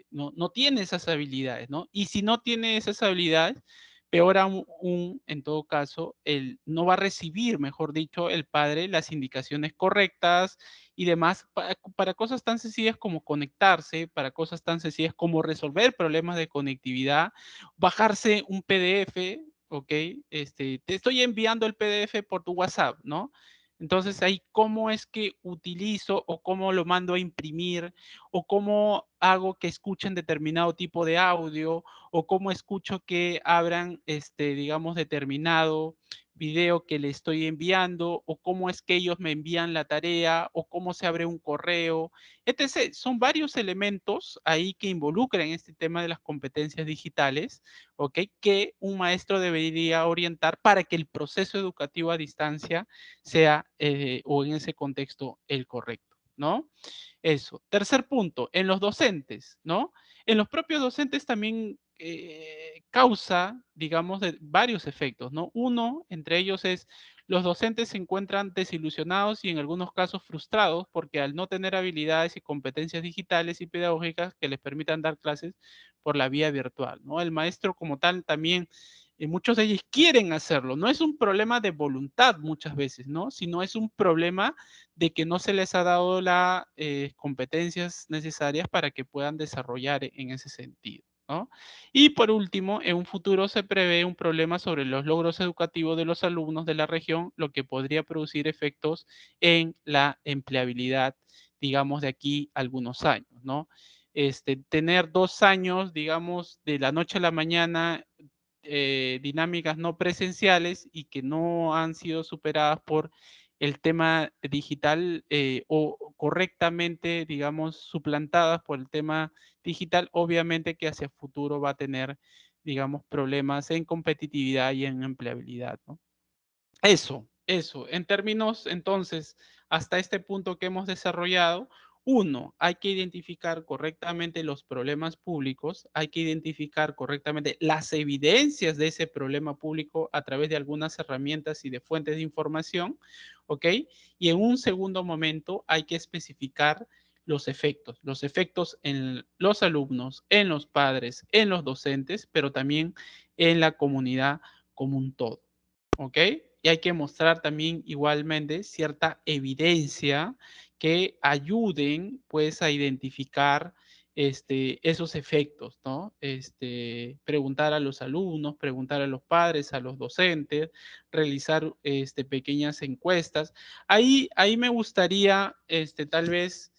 No tiene esas habilidades, ¿no? Y si no tiene esas habilidades, peor aún, en todo caso, él no va a recibir, mejor dicho, el padre las indicaciones correctas y demás para cosas tan sencillas como conectarse, para cosas tan sencillas como resolver problemas de conectividad, bajarse un PDF, ¿ok? Te estoy enviando el PDF por tu WhatsApp, ¿no? Entonces ahí, ¿cómo es que utilizo o cómo lo mando a imprimir o cómo hago que escuchen determinado tipo de audio o cómo escucho que abran, digamos, determinado video que le estoy enviando o cómo es que ellos me envían la tarea o cómo se abre un correo, etc. Son varios elementos ahí que involucran este tema de las competencias digitales, ¿ok? Que un maestro debería orientar para que el proceso educativo a distancia sea, o en ese contexto, el correcto, ¿no? Eso. Tercer punto, en los docentes, ¿no? En los propios docentes también causa, digamos, de varios efectos, ¿no? Uno, entre ellos es, los docentes se encuentran desilusionados y en algunos casos frustrados porque al no tener habilidades y competencias digitales y pedagógicas que les permitan dar clases por la vía virtual, ¿no? El maestro como tal también, muchos de ellos quieren hacerlo, no es un problema de voluntad muchas veces, ¿no? Sino es un problema de que no se les ha dado las competencias necesarias para que puedan desarrollar en ese sentido, ¿no? Y por último, en un futuro se prevé un problema sobre los logros educativos de los alumnos de la región, lo que podría producir efectos en la empleabilidad, digamos, de aquí a algunos años, ¿no? Tener 2 años, digamos, de la noche a la mañana, dinámicas no presenciales y que no han sido superadas por el tema digital o correctamente, digamos, suplantadas por el tema digital, obviamente que hacia futuro va a tener, digamos, problemas en competitividad y en empleabilidad, ¿no? Eso. En términos, entonces, hasta este punto que hemos desarrollado, uno, hay que identificar correctamente los problemas públicos, hay que identificar correctamente las evidencias de ese problema público a través de algunas herramientas y de fuentes de información, ¿ok? Y en un segundo momento hay que especificar los efectos en los alumnos, en los padres, en los docentes, pero también en la comunidad como un todo. ¿Ok? Y hay que mostrar también igualmente cierta evidencia que ayuden pues a identificar esos efectos, ¿no? Preguntar a los alumnos, preguntar a los padres, a los docentes, realizar pequeñas encuestas. Ahí me gustaría tal vez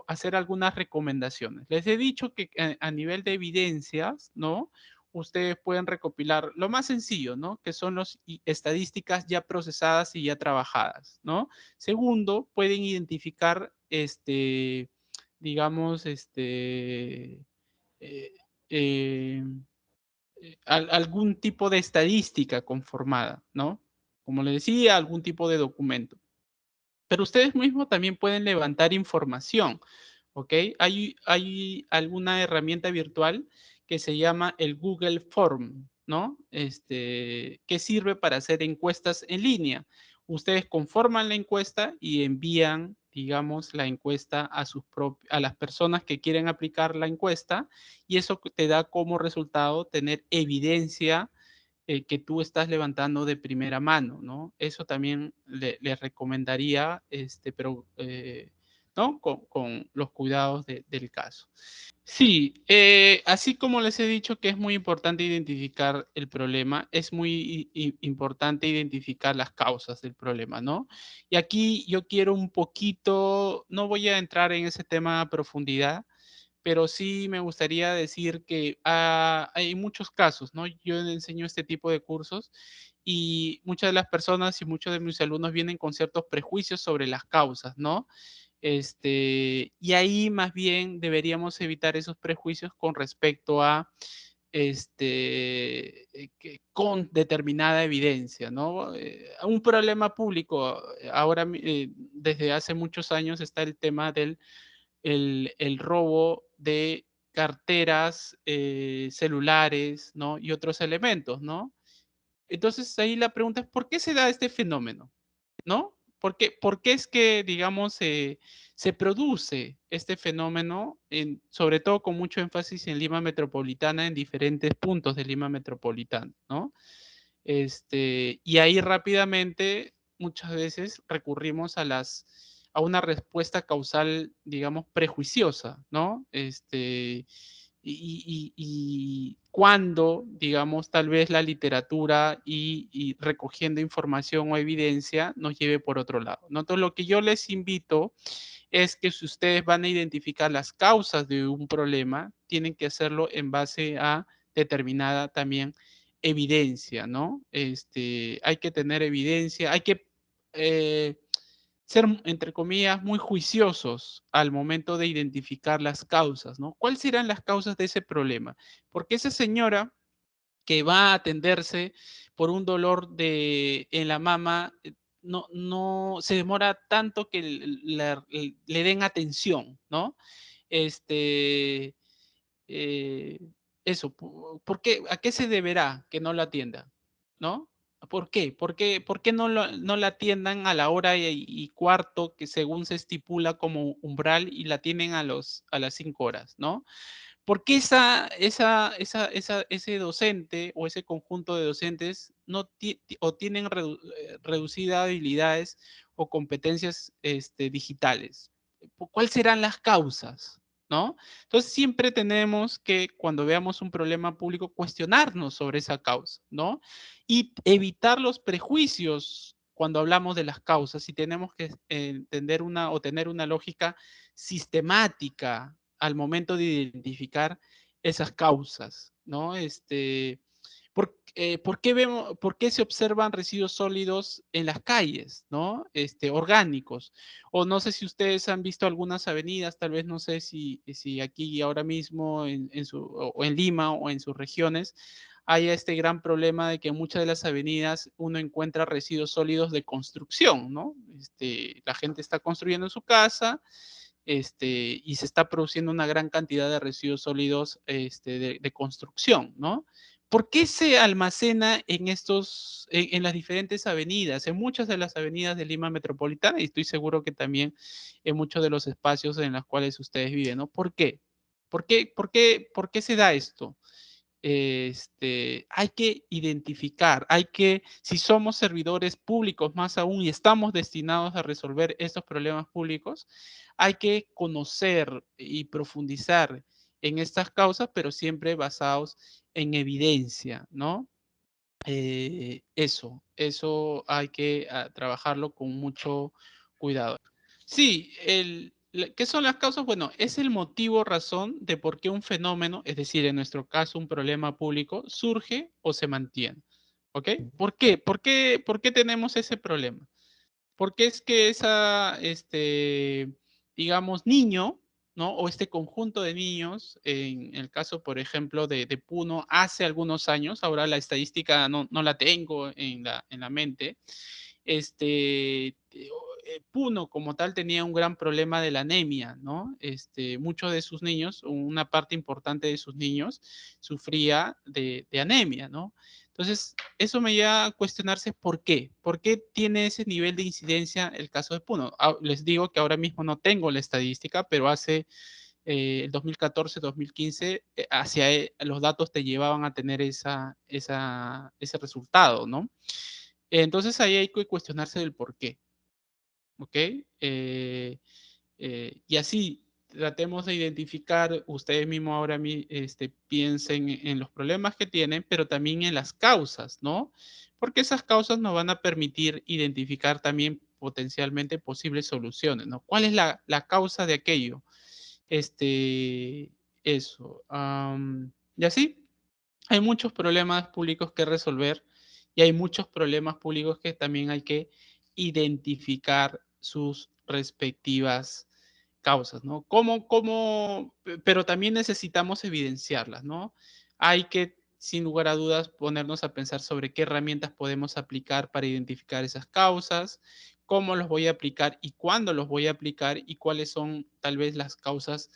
hacer algunas recomendaciones. Les he dicho que a nivel de evidencias, ¿no? Ustedes pueden recopilar lo más sencillo, ¿no? Que son las estadísticas ya procesadas y ya trabajadas, ¿no? Segundo, pueden identificar, digamos, eh, eh, algún tipo de estadística conformada, ¿no? Como le decía, algún tipo de documento. Pero ustedes mismos también pueden levantar información, ¿ok? Hay alguna herramienta virtual que se llama el Google Form, ¿no? Que sirve para hacer encuestas en línea. Ustedes conforman la encuesta y envían, digamos, la encuesta a las personas que quieren aplicar la encuesta y eso te da como resultado tener evidencia que tú estás levantando de primera mano, ¿no? Eso también le recomendaría, pero, ¿no? Con los cuidados del caso. Sí, así como les he dicho que es muy importante identificar el problema, es muy importante identificar las causas del problema, ¿no? Y aquí yo quiero un poquito, no voy a entrar en ese tema a profundidad, pero sí me gustaría decir que hay muchos casos, ¿no? Yo enseño este tipo de cursos y muchas de las personas y muchos de mis alumnos vienen con ciertos prejuicios sobre las causas, ¿no? Y ahí más bien deberíamos evitar esos prejuicios con respecto a con determinada evidencia, ¿no? Un problema público, ahora desde hace muchos años está el tema del el robo de carteras, celulares, ¿no? Y otros elementos, ¿no? Entonces ahí la pregunta es, ¿por qué se da este fenómeno? ¿No? ¿Por qué es que, digamos, se produce este fenómeno, sobre todo con mucho énfasis en Lima Metropolitana, en diferentes puntos de Lima Metropolitana, ¿no? Y ahí rápidamente, muchas veces recurrimos a una respuesta causal, digamos, prejuiciosa, ¿no? Y cuando, digamos, tal vez la literatura y recogiendo información o evidencia nos lleve por otro lado, ¿no? Entonces, lo que yo les invito es que si ustedes van a identificar las causas de un problema, tienen que hacerlo en base a determinada también evidencia, ¿no? Hay que tener evidencia, hay que ser, entre comillas, muy juiciosos al momento de identificar las causas, ¿no? ¿Cuáles serán las causas de ese problema? Porque esa señora que va a atenderse por un dolor en la mama, no se demora tanto que le den atención, ¿no? Este, eh, Eso, ¿a qué se deberá que no lo atienda? ¿No? ¿Por qué? ¿Por qué no la atiendan a la hora y cuarto que según se estipula como umbral y la tienen a las 5 horas, ¿no? ¿Por qué ese docente o ese conjunto de docentes no o tienen reducidas habilidades o competencias digitales? ¿Cuáles serán las causas? ¿No? Entonces siempre tenemos que, cuando veamos un problema público, cuestionarnos sobre esa causa, ¿no? Y evitar los prejuicios cuando hablamos de las causas y tenemos que entender o tener una lógica sistemática al momento de identificar esas causas, ¿no? ¿Por qué se observan residuos sólidos en las calles, ¿no? Orgánicos. O no sé si ustedes han visto algunas avenidas, tal vez no sé si aquí ahora mismo o en Lima o en sus regiones, haya este gran problema de que en muchas de las avenidas uno encuentra residuos sólidos de construcción, ¿no? La gente está construyendo su casa, y se está produciendo una gran cantidad de residuos sólidos de construcción, ¿no? ¿Por qué se almacena en las diferentes avenidas, en muchas de las avenidas de Lima Metropolitana y estoy seguro que también en muchos de los espacios en los cuales ustedes viven, ¿no? ¿Por qué? ¿Por qué se da esto? Hay que identificar, si somos servidores públicos más aún y estamos destinados a resolver estos problemas públicos, hay que conocer y profundizar en estas causas, pero siempre basados en evidencia, ¿no? Eso hay que trabajarlo con mucho cuidado. Sí, ¿qué son las causas? Bueno, es el motivo, razón de por qué un fenómeno, es decir, en nuestro caso un problema público, surge o se mantiene. ¿Ok? ¿Por qué? ¿Por qué tenemos ese problema? Porque es que digamos, niño, ¿no? O este conjunto de niños, en el caso, por ejemplo, de Puno, hace algunos años, ahora la estadística no la tengo en la mente, Puno como tal tenía un gran problema de la anemia, ¿no? Muchos de sus niños, una parte importante de sus niños, sufría de anemia, ¿no? Entonces, eso me lleva a cuestionarse por qué. ¿Por qué tiene ese nivel de incidencia el caso de Puno? Les digo que ahora mismo no tengo la estadística, pero hace el 2014-2015, los datos te llevaban a tener ese resultado, ¿no? Entonces ahí hay que cuestionarse del por qué, ¿ok? Y así tratemos de identificar, ustedes mismos ahora piensen en los problemas que tienen, pero también en las causas, ¿no? Porque esas causas nos van a permitir identificar también potencialmente posibles soluciones, ¿no? ¿Cuál es la causa de aquello? Eso. Y así, hay muchos problemas públicos que resolver y hay muchos problemas públicos que también hay que identificar sus respectivas causas, ¿no? Pero también necesitamos evidenciarlas, ¿no? Hay que, sin lugar a dudas, ponernos a pensar sobre qué herramientas podemos aplicar para identificar esas causas, cómo los voy a aplicar y cuándo los voy a aplicar y cuáles son tal vez las causas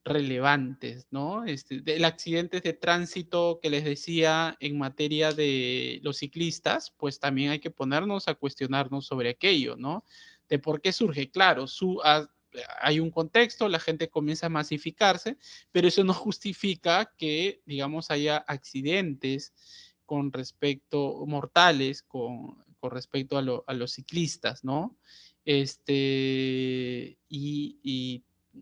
relevantes, ¿no? Del accidente de tránsito que les decía en materia de los ciclistas, pues también hay que ponernos a cuestionarnos sobre aquello, ¿no? De por qué surge. Claro, hay un contexto, la gente comienza a masificarse, pero eso no justifica que, digamos, haya accidentes con respecto, mortales, con respecto a los ciclistas, ¿no?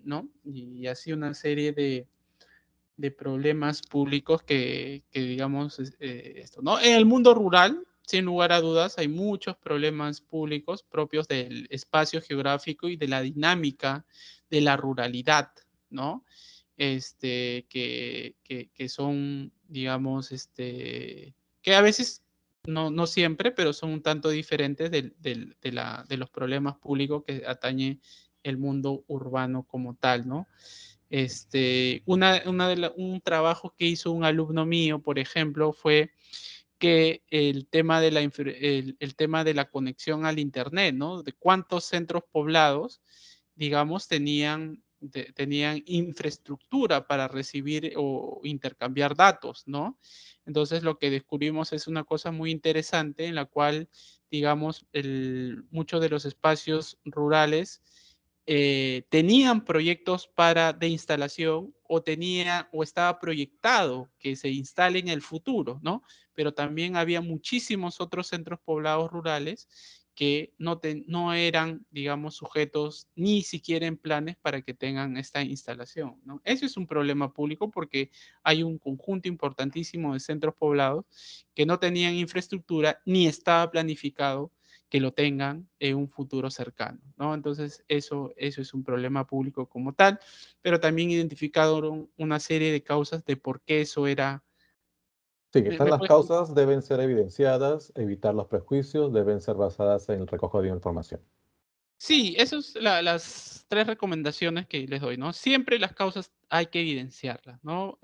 ¿No? Y así una serie de problemas públicos que digamos, esto, ¿no? En el mundo rural, sin lugar a dudas, hay muchos problemas públicos propios del espacio geográfico y de la dinámica de la ruralidad, ¿no? Que son, digamos, que a veces, no siempre, pero son un tanto diferentes de los problemas públicos que atañe el mundo urbano como tal, ¿no? Un trabajo que hizo un alumno mío, por ejemplo, fue que el tema de la conexión al Internet, ¿no? De cuántos centros poblados, digamos, tenían infraestructura para recibir o intercambiar datos, ¿no? Entonces lo que descubrimos es una cosa muy interesante en la cual, digamos, muchos de los espacios rurales tenían proyectos de instalación o estaba proyectado que se instale en el futuro, ¿no? Pero también había muchísimos otros centros poblados rurales que no eran, digamos, sujetos ni siquiera en planes para que tengan esta instalación, ¿no? Eso es un problema público porque hay un conjunto importantísimo de centros poblados que no tenían infraestructura ni estaba planificado que lo tengan en un futuro cercano, ¿no? Entonces, eso es un problema público como tal, pero también identificaron una serie de causas de por qué eso era. Sí, ¿Me, estas me las puedes causas deben ser evidenciadas, evitar los prejuicios, deben ser basadas en el recojo de información. Sí, esas son las tres recomendaciones que les doy, ¿no? Siempre las causas hay que evidenciarlas, ¿no?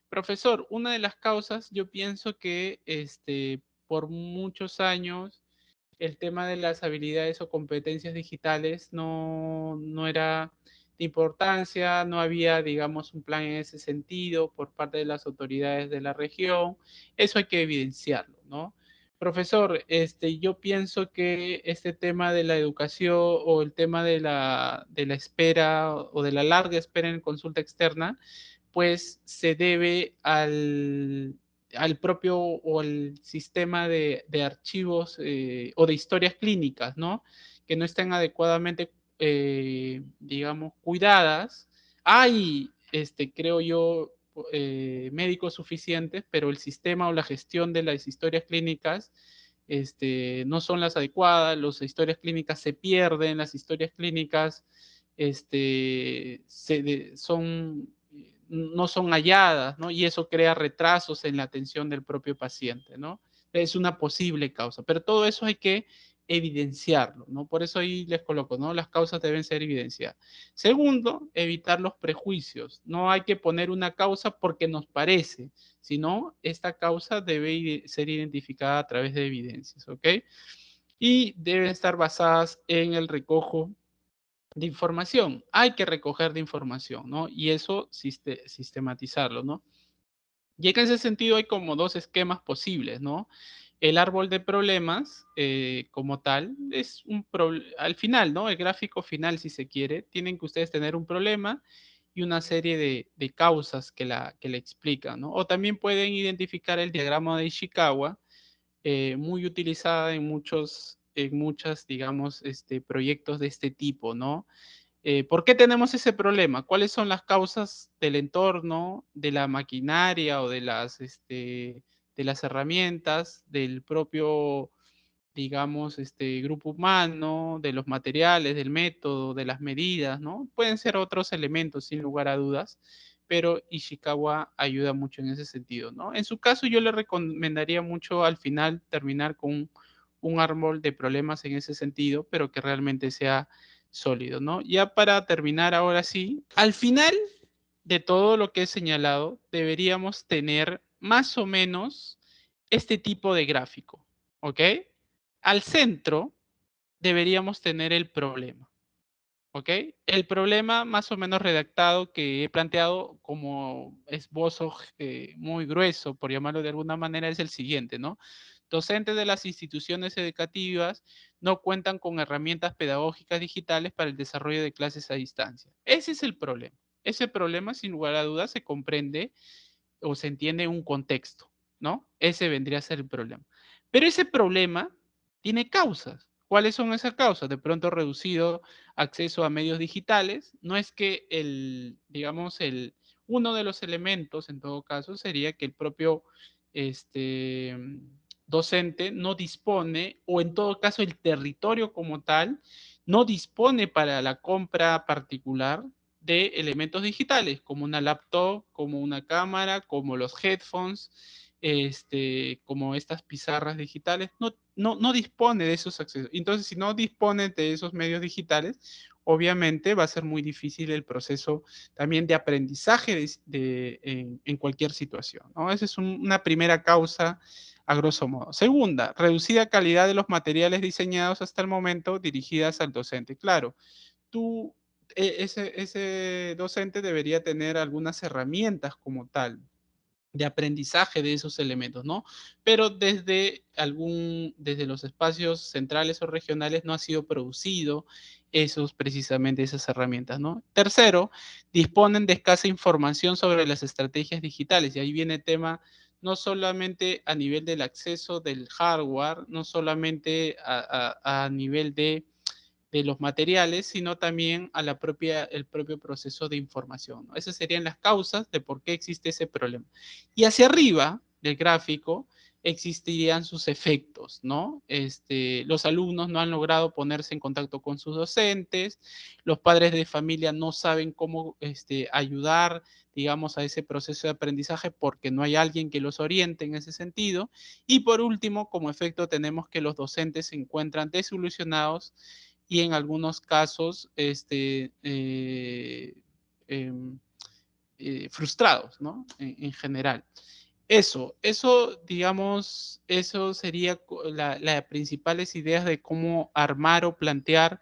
Profesor, una de las causas, yo pienso que por muchos años el tema de las habilidades o competencias digitales no era de importancia, no había, digamos, un plan en ese sentido por parte de las autoridades de la región. Eso hay que evidenciarlo, ¿no? Profesor, yo pienso que este tema de la educación o el tema de la espera o de la larga espera en consulta externa, pues se debe al propio o al sistema de archivos o de historias clínicas, ¿no? Que no estén adecuadamente, digamos, cuidadas. Hay, creo yo, médicos suficientes, pero el sistema o la gestión de las historias clínicas no son las adecuadas, las historias clínicas se pierden, las historias clínicas no son halladas, ¿no? Y eso crea retrasos en la atención del propio paciente, ¿no? Es una posible causa, pero todo eso hay que evidenciarlo, ¿no? Por eso ahí les coloco, ¿no? Las causas deben ser evidenciadas. Segundo, evitar los prejuicios. No hay que poner una causa porque nos parece, sino esta causa debe ser identificada a través de evidencias, ¿ok? Y deben estar basadas en el recojo de información. Hay que recoger de información, ¿no? Y eso sistematizarlo, ¿no? Y en ese sentido hay como dos esquemas posibles, ¿no? El árbol de problemas, como tal, es al final, ¿no? El gráfico final, si se quiere, tienen que ustedes tener un problema y una serie de causas que la explican, ¿no? O también pueden identificar el diagrama de Ishikawa, muy utilizada en muchas, digamos, proyectos de este tipo, ¿no? ¿Por qué tenemos ese problema? ¿Cuáles son las causas del entorno, de la maquinaria o de las herramientas, del propio, digamos, grupo humano, de los materiales, del método, de las medidas, ¿no? Pueden ser otros elementos, sin lugar a dudas, pero Ishikawa ayuda mucho en ese sentido, ¿no? En su caso, yo le recomendaría mucho al final terminar con un árbol de problemas en ese sentido, pero que realmente sea sólido, ¿no? Ya para terminar, ahora sí, al final de todo lo que he señalado, deberíamos tener más o menos este tipo de gráfico, ¿ok? Al centro deberíamos tener el problema, ¿ok? El problema más o menos redactado que he planteado como esbozo muy grueso, por llamarlo de alguna manera, es el siguiente, ¿no? Docentes de las instituciones educativas no cuentan con herramientas pedagógicas digitales para el desarrollo de clases a distancia. Ese es el problema. Ese problema, sin lugar a dudas, se comprende o se entiende un contexto, ¿no? Ese vendría a ser el problema. Pero ese problema tiene causas. ¿Cuáles son esas causas? De pronto reducido acceso a medios digitales. No es que digamos, uno de los elementos en todo caso sería que el propio este, docente no dispone, o en todo caso el territorio como tal, no dispone para la compra particular de elementos digitales, como una laptop, como una cámara, como los headphones, como estas pizarras digitales, no dispone de esos accesos. Entonces, si no dispone de esos medios digitales, obviamente va a ser muy difícil el proceso también de aprendizaje en cualquier situación, ¿no? Esa es una primera causa a grosso modo. Segunda, reducida calidad de los materiales diseñados hasta el momento dirigidas al docente. Claro, tú, ese docente debería tener algunas herramientas como tal de aprendizaje de esos elementos, ¿no? Pero desde los espacios centrales o regionales no ha sido producido precisamente esas herramientas, ¿no? Tercero, disponen de escasa información sobre las estrategias digitales, y ahí viene el tema no solamente a nivel del acceso del hardware, no solamente a nivel de los materiales, sino también a el propio proceso de información, ¿no? Esas serían las causas de por qué existe ese problema. Y hacia arriba del gráfico existirían sus efectos, ¿no? Los alumnos no han logrado ponerse en contacto con sus docentes, los padres de familia no saben cómo ayudar, digamos, a ese proceso de aprendizaje porque no hay alguien que los oriente en ese sentido. Y por último, como efecto, tenemos que los docentes se encuentran desilusionados y en algunos casos frustrados, ¿no? En general. Digamos, eso sería las principales ideas de cómo armar o plantear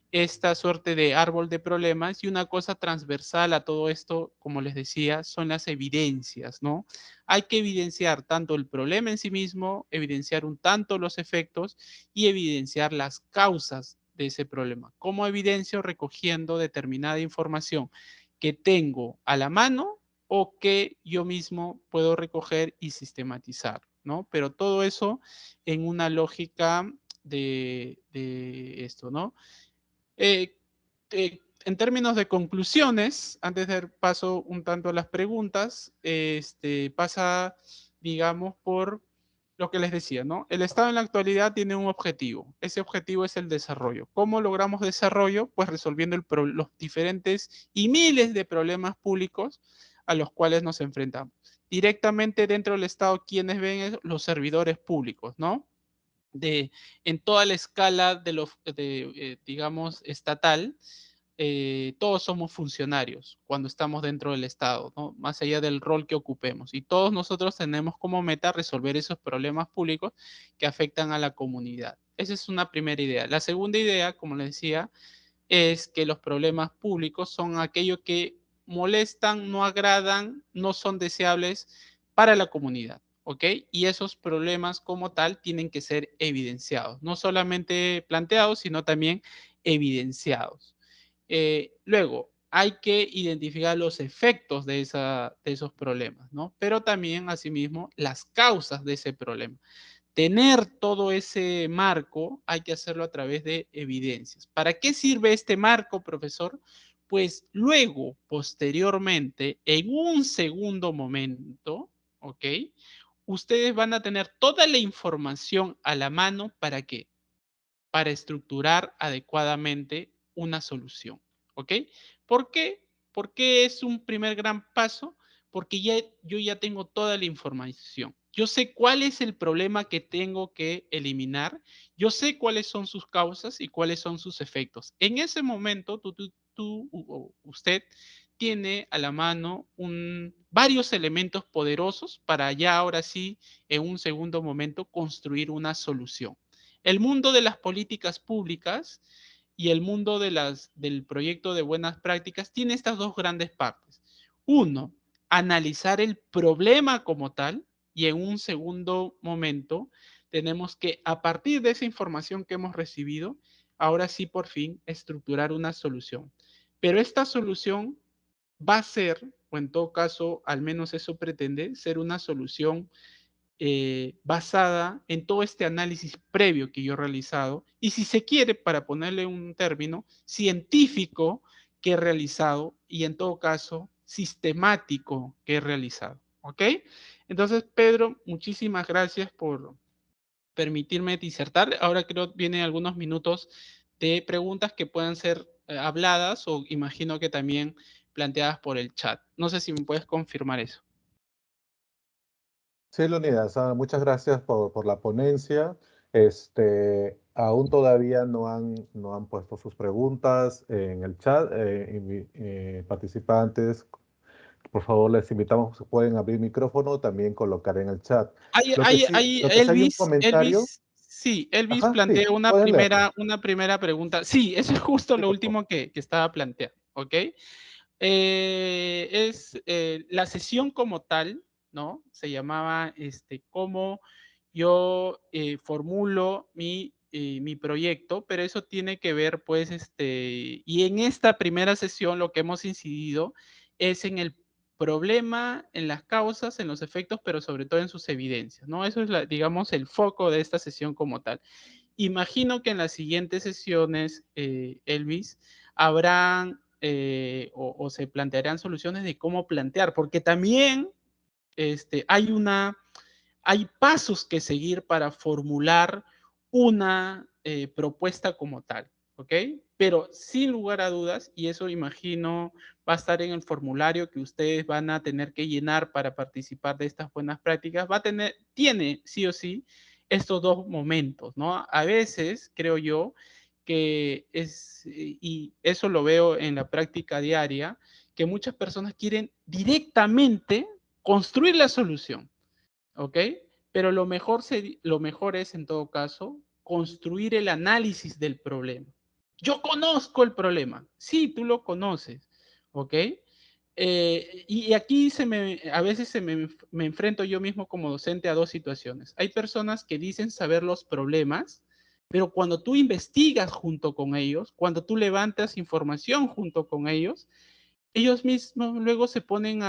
esta suerte de árbol de problemas, y una cosa transversal a todo esto, como les decía, son las evidencias, ¿no? Hay que evidenciar tanto el problema en sí mismo, evidenciar un tanto los efectos y evidenciar las causas de ese problema. ¿Cómo evidencio? Recogiendo determinada información que tengo a la mano o que yo mismo puedo recoger y sistematizar, ¿no? Pero todo eso en una lógica de esto, ¿no? En términos de conclusiones, antes de dar paso un tanto a las preguntas, pasa, digamos, por lo que les decía, ¿no? El Estado en la actualidad tiene un objetivo. Ese objetivo es el desarrollo. ¿Cómo logramos desarrollo? Pues resolviendo los diferentes y miles de problemas públicos a los cuales nos enfrentamos. Directamente dentro del Estado, ¿quiénes ven eso? Los servidores públicos, ¿no? En toda la escala digamos, estatal, todos somos funcionarios cuando estamos dentro del Estado, ¿no? Más allá del rol que ocupemos. Y todos nosotros tenemos como meta resolver esos problemas públicos que afectan a la comunidad. Esa es una primera idea. La segunda idea, como les decía, es que los problemas públicos son aquello que molestan, no agradan, no son deseables para la comunidad, ¿ok? Y esos problemas como tal tienen que ser evidenciados, no solamente planteados, sino también evidenciados. Luego, hay que identificar los efectos de esos problemas, ¿no? Pero también, asimismo, las causas de ese problema. Tener todo ese marco hay que hacerlo a través de evidencias. ¿Para qué sirve este marco, profesor? Pues luego, posteriormente, en un segundo momento, ¿ok? ustedes van a tener toda la información a la mano. ¿Para qué? Para estructurar adecuadamente una solución. ¿Ok? ¿Por qué? ¿Por qué es un primer gran paso? Porque yo ya tengo toda la información. Yo sé cuál es el problema que tengo que eliminar. Yo sé cuáles son sus causas y cuáles son sus efectos. En ese momento, usted tiene a la mano varios elementos poderosos para ya ahora sí, en un segundo momento, construir una solución. El mundo de las políticas públicas y el mundo del proyecto de buenas prácticas tiene estas dos grandes partes. Uno, analizar el problema como tal, y en un segundo momento tenemos que, a partir de esa información que hemos recibido, ahora sí por fin estructurar una solución. Pero esta solución va a ser, o en todo caso, al menos eso pretende, ser una solución basada en todo este análisis previo que yo he realizado y, si se quiere, para ponerle un término, científico que he realizado y, en todo caso, sistemático que he realizado. ¿Ok? Entonces, Pedro, muchísimas gracias por permitirme disertar. Ahora creo que vienen algunos minutos de preguntas que puedan ser habladas o imagino que también planteadas por el chat. No sé si me puedes confirmar eso. Sí, Leonidas, muchas gracias por la ponencia. Aún todavía no han puesto sus preguntas en el chat. Participantes, por favor, les invitamos, pueden abrir micrófono, también colocar en el chat. Lo que sí hay un comentario. Sí, Elvis Ajá, sí, plantea pueden leerlo. una primera pregunta. Sí, eso es justo Sí, lo por favor. último que estaba planteando, ¿ok? La sesión como tal, ¿no? Se llamaba, cómo yo formulo mi proyecto, pero eso tiene que ver, pues, y en esta primera sesión lo que hemos incidido es en el problema, en las causas, en los efectos, pero sobre todo en sus evidencias, ¿no? Eso es, digamos, el foco de esta sesión como tal. Imagino que en las siguientes sesiones, Elvis, habrán o se plantearán soluciones de cómo plantear, porque también hay pasos que seguir para formular una propuesta como tal, ¿ok? Pero sin lugar a dudas, y eso imagino va a estar en el formulario que ustedes van a tener que llenar para participar de estas buenas prácticas, tiene sí o sí estos dos momentos, ¿no? A veces, creo yo, que y eso lo veo en la práctica diaria, que muchas personas quieren directamente construir la solución. ¿Ok? Pero lo mejor es, en todo caso, construir el análisis del problema. Yo conozco el problema. Sí, tú lo conoces. ¿Ok? Y aquí a veces me enfrento yo mismo como docente a dos situaciones. Hay personas que dicen saber los problemas, pero cuando tú investigas junto con ellos, cuando tú levantas información junto con ellos mismos luego se ponen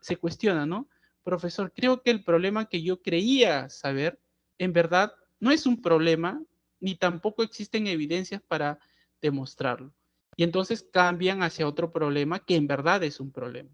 se cuestionan, ¿no? Profesor, creo que el problema que yo creía saber, en verdad, no es un problema, ni tampoco existen evidencias para demostrarlo. Y entonces cambian hacia otro problema que en verdad es un problema.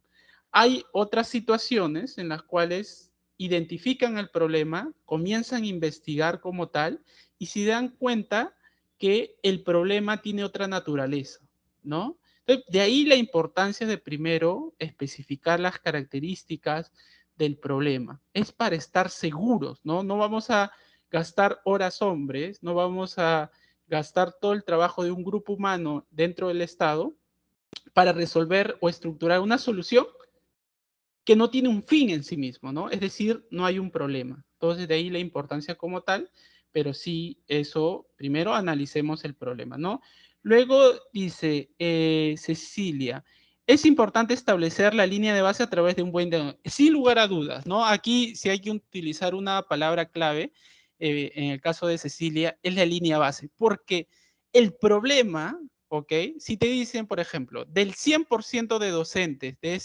Hay otras situaciones en las cuales identifican el problema, comienzan a investigar como tal y se dan cuenta que el problema tiene otra naturaleza, ¿no? De ahí la importancia de primero especificar las características del problema. Es para estar seguros, ¿no? No vamos a gastar horas hombres, no vamos a gastar todo el trabajo de un grupo humano dentro del Estado para resolver o estructurar una solución que no tiene un fin en sí mismo, ¿no? Es decir, no hay un problema. Entonces, de ahí la importancia como tal, pero sí, eso, primero analicemos el problema, ¿no? Luego dice Cecilia, es importante establecer la línea de base a través de un buen diagnóstico. Sin lugar a dudas, ¿no? Aquí, si hay que utilizar una palabra clave, en el caso de Cecilia, es la línea base, porque el problema, ¿ok? Si te dicen, por ejemplo, del 100% de docentes de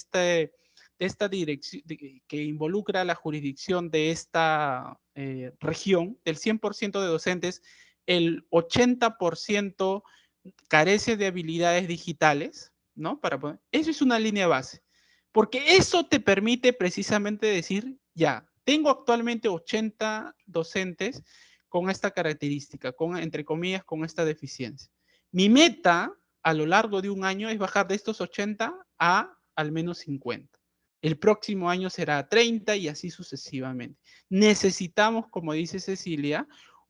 esta dirección que involucra la jurisdicción de esta región, del 100% de docentes, el 80% carece de habilidades digitales, ¿no? Eso es una línea base, porque eso te permite precisamente decir, ya, tengo actualmente 80 docentes con esta característica, entre comillas, con esta deficiencia. Mi meta a lo largo de un año es bajar de estos 80 a al menos 50. El próximo año será 30 y así sucesivamente. Necesitamos, como dice Cecilia,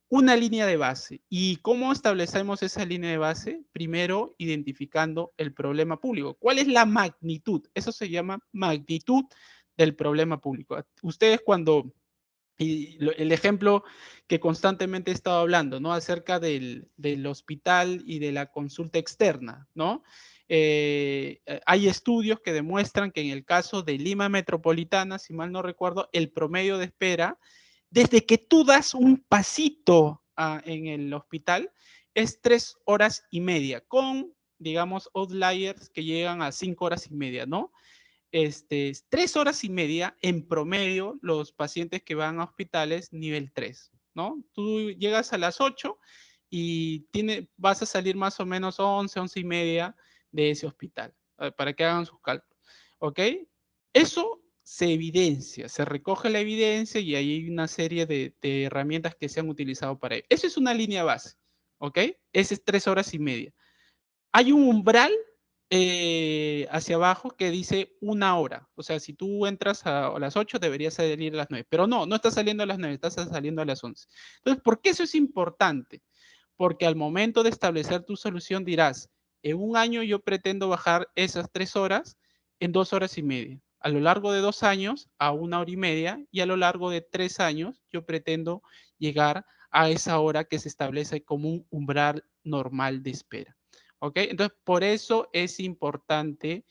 una línea de base. ¿Y cómo establecemos esa línea de base? Primero, identificando el problema público. ¿Cuál es la magnitud? Eso se llama magnitud del problema público. Ustedes cuando, y el ejemplo que constantemente he estado hablando, ¿no? Acerca del hospital y de la consulta externa, ¿no? Hay estudios que demuestran que en el caso de Lima Metropolitana, si mal no recuerdo, el promedio de espera desde que tú das un pasito en el hospital, es 3 horas y media, con, digamos, outliers que llegan a 5 horas y media, ¿no? 3 horas y media en promedio los pacientes que van a hospitales nivel 3, ¿no? Tú llegas a las 8 y vas a salir más o menos 11, 11 y media de ese hospital, para que hagan sus cálculos, ¿ok? Eso se evidencia, se recoge la evidencia y hay una serie de herramientas que se han utilizado para ello. Eso es una línea base, ¿ok? Ese es 3 horas y media. Hay un umbral hacia abajo que dice 1 hora. O sea, si tú entras a las 8, deberías salir a las 9. Pero no estás saliendo a las 9, estás saliendo a las 11. Entonces, ¿por qué eso es importante? Porque al momento de establecer tu solución dirás, en un año yo pretendo bajar esas 3 horas en 2 horas y media. A lo largo de 2 años a 1 hora y media y a lo largo de 3 años yo pretendo llegar a esa hora que se establece como un umbral normal de espera. ¿Ok? Entonces, por eso es importante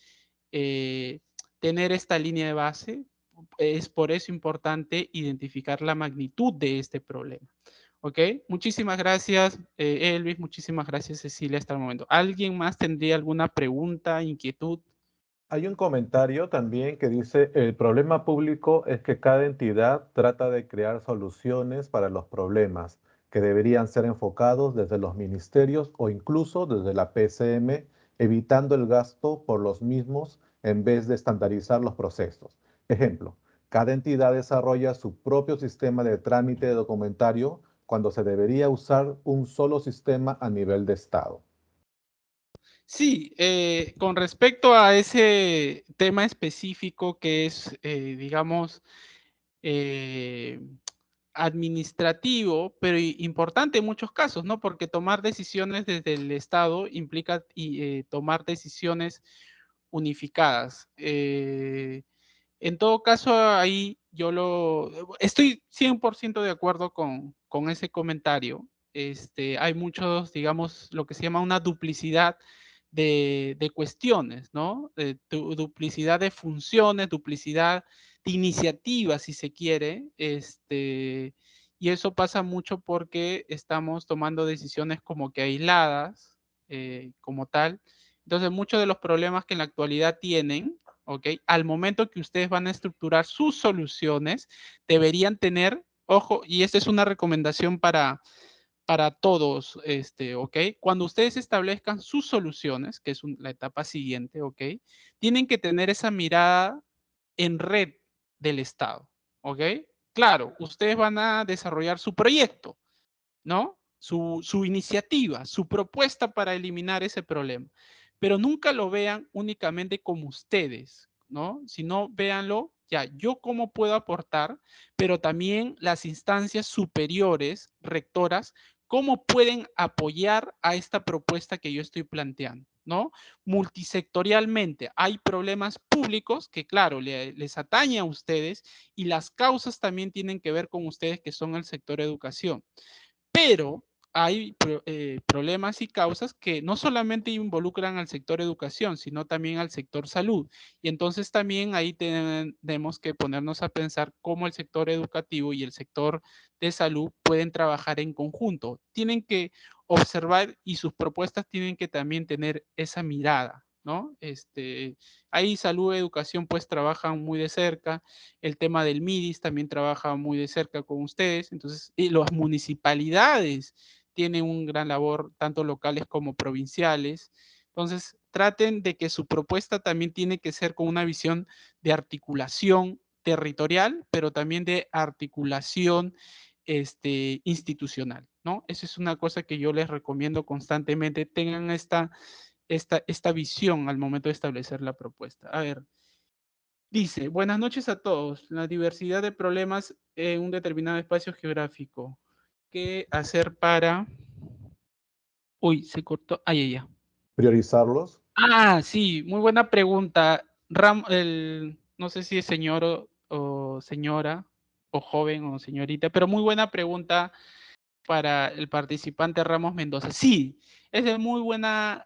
eh, tener esta línea de base. Es por eso importante identificar la magnitud de este problema. ¿Ok? Muchísimas gracias, Elvis. Muchísimas gracias, Cecilia, hasta el momento. ¿Alguien más tendría alguna pregunta, inquietud? Hay un comentario también que dice, el problema público es que cada entidad trata de crear soluciones para los problemas que deberían ser enfocados desde los ministerios o incluso desde la PCM, evitando el gasto por los mismos en vez de estandarizar los procesos. Ejemplo, cada entidad desarrolla su propio sistema de trámite de documentario cuando se debería usar un solo sistema a nivel de Estado. Sí, con respecto a ese tema específico que es, digamos, eh, administrativo, pero importante en muchos casos, ¿no? Porque tomar decisiones desde el Estado implica tomar decisiones unificadas. En todo caso, ahí estoy 100% de acuerdo con ese comentario. Hay muchos, digamos, lo que se llama una duplicidad de cuestiones, ¿no? Duplicidad de funciones, duplicidad de iniciativas, si se quiere, y eso pasa mucho porque estamos tomando decisiones como que aisladas, como tal. Entonces, muchos de los problemas que en la actualidad tienen, ¿ok? Al momento que ustedes van a estructurar sus soluciones, deberían tener, ojo, y esta es una recomendación para todos, ¿ok? Cuando ustedes establezcan sus soluciones, que es la etapa siguiente, ¿ok? Tienen que tener esa mirada en red del Estado, ¿ok? Claro, ustedes van a desarrollar su proyecto, ¿no? Su iniciativa, su propuesta para eliminar ese problema. Pero nunca lo vean únicamente como ustedes, ¿no? Sino véanlo, ya, yo cómo puedo aportar, pero también las instancias superiores, rectoras, cómo pueden apoyar a esta propuesta que yo estoy planteando, ¿no? Multisectorialmente, hay problemas públicos que, claro, les atañe a ustedes y las causas también tienen que ver con ustedes, que son el sector educación. Pero hay problemas y causas que no solamente involucran al sector educación, sino también al sector salud. Y entonces también ahí tenemos que ponernos a pensar cómo el sector educativo y el sector de salud pueden trabajar en conjunto. Tienen que observar y sus propuestas tienen que también tener esa mirada, ¿no? Ahí salud y educación pues trabajan muy de cerca. El tema del MIDIS también trabaja muy de cerca con ustedes. Entonces, y las municipalidades tienen un gran labor, tanto locales como provinciales. Entonces, traten de que su propuesta también tiene que ser con una visión de articulación territorial, pero también de articulación institucional, ¿no? Esa es una cosa que yo les recomiendo constantemente, tengan esta visión al momento de establecer la propuesta. A ver, dice, buenas noches a todos. La diversidad de problemas en un determinado espacio geográfico. ¿Qué hacer para...? Uy, se cortó. Ay, ya. Priorizarlos. Ah, sí, muy buena pregunta. No sé si es señor o señora, o joven o señorita, pero muy buena pregunta para el participante Ramos Mendoza. Sí, es de muy buena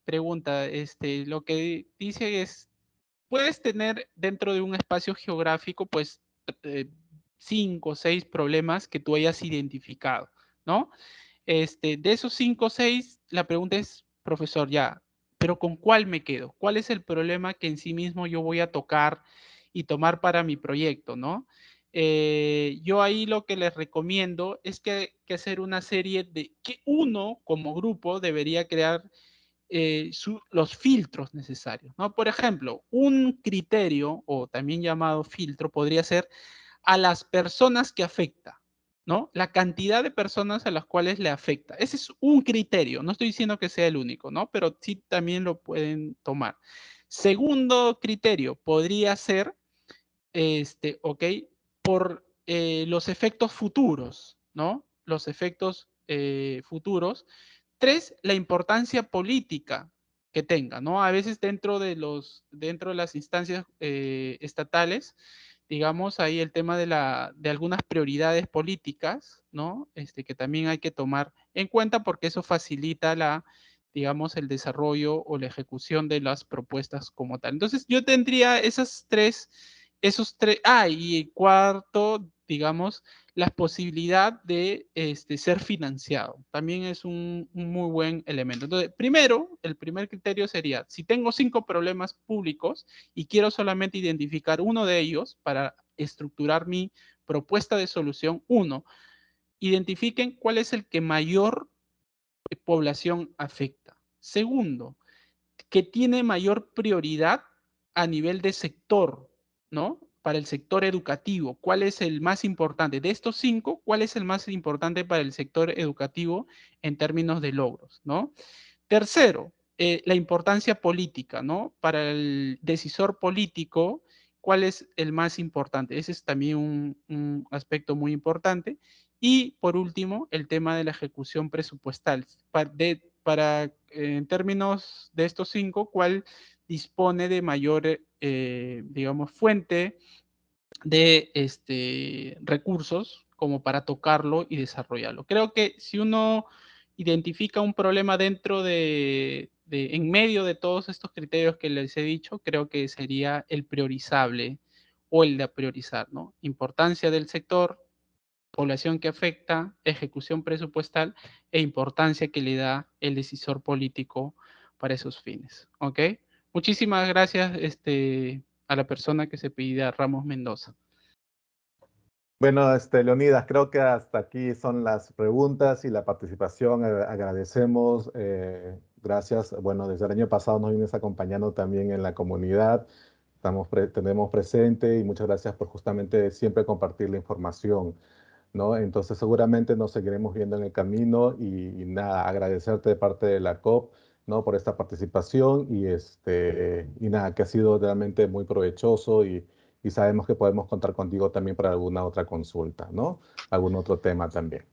pregunta. Lo que dice es, puedes tener dentro de un espacio geográfico, pues, 5 o 6 problemas que tú hayas identificado, ¿no? De esos 5 o 6, la pregunta es, profesor, ya, pero ¿con cuál me quedo? ¿Cuál es el problema que en sí mismo yo voy a tocar y tomar para mi proyecto, ¿no? Yo ahí lo que les recomiendo es que hacer una serie de que uno como grupo debería crear los filtros necesarios, ¿no? Por ejemplo, un criterio o también llamado filtro podría ser a las personas que afecta, ¿no? La cantidad de personas a las cuales le afecta. Ese es un criterio, no estoy diciendo que sea el único, ¿no? Pero sí también lo pueden tomar. Segundo criterio podría ser, ok, por los efectos futuros, ¿no? Los efectos futuros. 3, la importancia política que tenga, ¿no? A veces dentro de las instancias estatales, digamos, ahí el tema de algunas prioridades políticas, ¿no? Que también hay que tomar en cuenta porque eso facilita digamos, el desarrollo o la ejecución de las propuestas como tal. Entonces, yo tendría esos tres, y cuarto, digamos, la posibilidad de ser financiado. También es un muy buen elemento. Entonces, primero, el primer criterio sería, si tengo 5 problemas públicos y quiero solamente identificar uno de ellos para estructurar mi propuesta de solución, uno, identifiquen cuál es el que mayor población afecta. Segundo, que tiene mayor prioridad a nivel de sector, ¿no? Para el sector educativo, ¿cuál es el más importante? De estos 5, ¿cuál es el más importante para el sector educativo en términos de logros, ¿no? Tercero, la importancia política, ¿no? Para el decisor político, ¿cuál es el más importante? Ese es también un aspecto muy importante. Y por último, el tema de la ejecución presupuestal. En términos de estos 5, ¿cuál dispone de mayor, digamos, fuente de recursos como para tocarlo y desarrollarlo? Creo que si uno identifica un problema en medio de todos estos criterios que les he dicho, creo que sería el priorizable o el de priorizar, ¿no? Importancia del sector, población que afecta, ejecución presupuestal e importancia que le da el decisor político para esos fines. ¿Ok? Muchísimas gracias a la persona que se pide a Ramos Mendoza. Bueno, Leonidas, creo que hasta aquí son las preguntas y la participación. Agradecemos, gracias. Bueno, desde el año pasado nos vienes acompañando también en la comunidad. Tenemos presente y muchas gracias por justamente siempre compartir la información, ¿no? Entonces seguramente nos seguiremos viendo en el camino y nada, agradecerte de parte de la COP, ¿no? Por esta participación y nada, que ha sido realmente muy provechoso y sabemos que podemos contar contigo también para alguna otra consulta, ¿no? Algún otro tema también.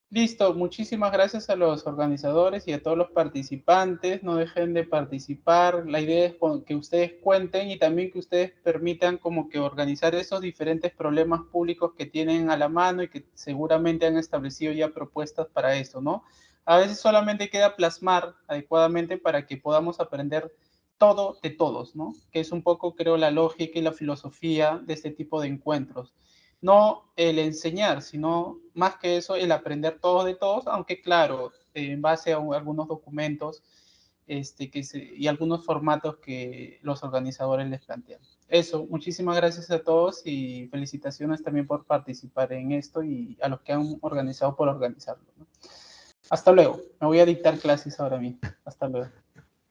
Listo, muchísimas gracias a los organizadores y a todos los participantes. No dejen de participar. La idea es que ustedes cuenten y también que ustedes permitan como que organizar esos diferentes problemas públicos que tienen a la mano y que seguramente han establecido ya propuestas para eso, ¿no? A veces solamente queda plasmar adecuadamente para que podamos aprender todo de todos, ¿no? Que es un poco, creo, la lógica y la filosofía de este tipo de encuentros. No el enseñar, sino más que eso, el aprender todos de todos, aunque claro, en base a algunos documentos y algunos formatos que los organizadores les plantean. Eso, muchísimas gracias a todos y felicitaciones también por participar en esto y a los que han organizado por organizarlo, ¿no? Hasta luego. Me voy a dictar clases ahora mismo. Hasta luego.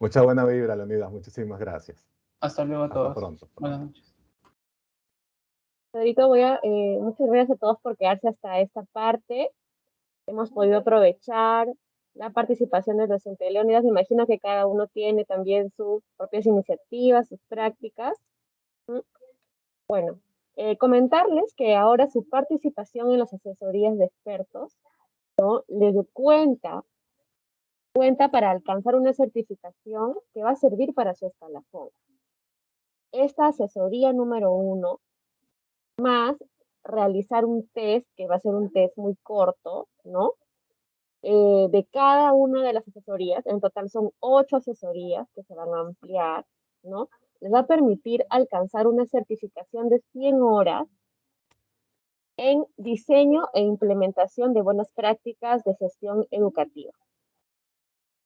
Mucha buena vibra, Leonidas. Muchísimas gracias. Hasta luego a Hasta todos. pronto. Buenas noches. Federico, muchas gracias a todos por quedarse hasta esta parte. Hemos podido aprovechar la participación del docente Leonidas. Me imagino que cada uno tiene también sus propias iniciativas, sus prácticas. ¿Mm? Bueno, comentarles que ahora su participación en las asesorías de expertos, ¿no?, les cuenta para alcanzar una certificación que va a servir para su escalafón. Esta asesoría número 1, más realizar un test, que va a ser un test muy corto, ¿no?, de cada una de las asesorías. En total son 8 asesorías que se van a ampliar, ¿no? Les va a permitir alcanzar una certificación de 100 horas en diseño e implementación de buenas prácticas de gestión educativa.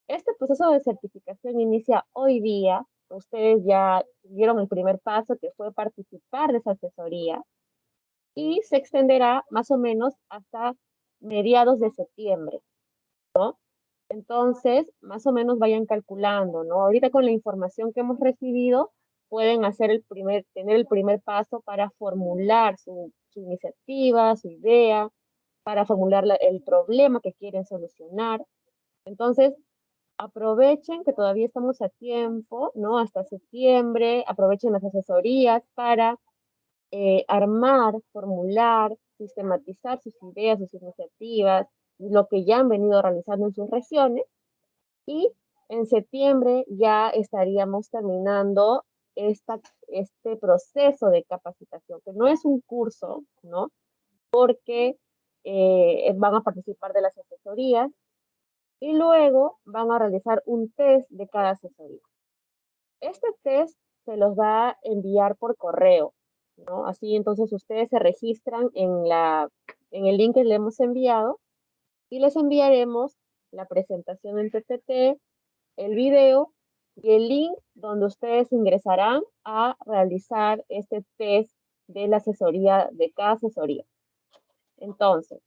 Este proceso de certificación inicia hoy día. Ustedes ya dieron el primer paso, que fue participar de esa asesoría, y se extenderá más o menos hasta mediados de septiembre, ¿no? Entonces, más o menos vayan calculando, ¿no? Ahorita con la información que hemos recibido, pueden tener el primer paso para formular su iniciativa, su idea, para formular el problema que quieren solucionar. Entonces, aprovechen que todavía estamos a tiempo, ¿no? Hasta septiembre, aprovechen las asesorías para armar, formular, sistematizar sus ideas, sus iniciativas, lo que ya han venido realizando en sus regiones, y en septiembre ya estaríamos terminando este proceso de capacitación, que no es un curso, ¿no? Porque van a participar de las asesorías y luego van a realizar un test de cada asesoría. Este test se los va a enviar por correo, ¿no? Así entonces ustedes se registran en el link que le hemos enviado y les enviaremos la presentación en PPT, el video y el link donde ustedes ingresarán a realizar este test de la asesoría, de cada asesoría. Entonces,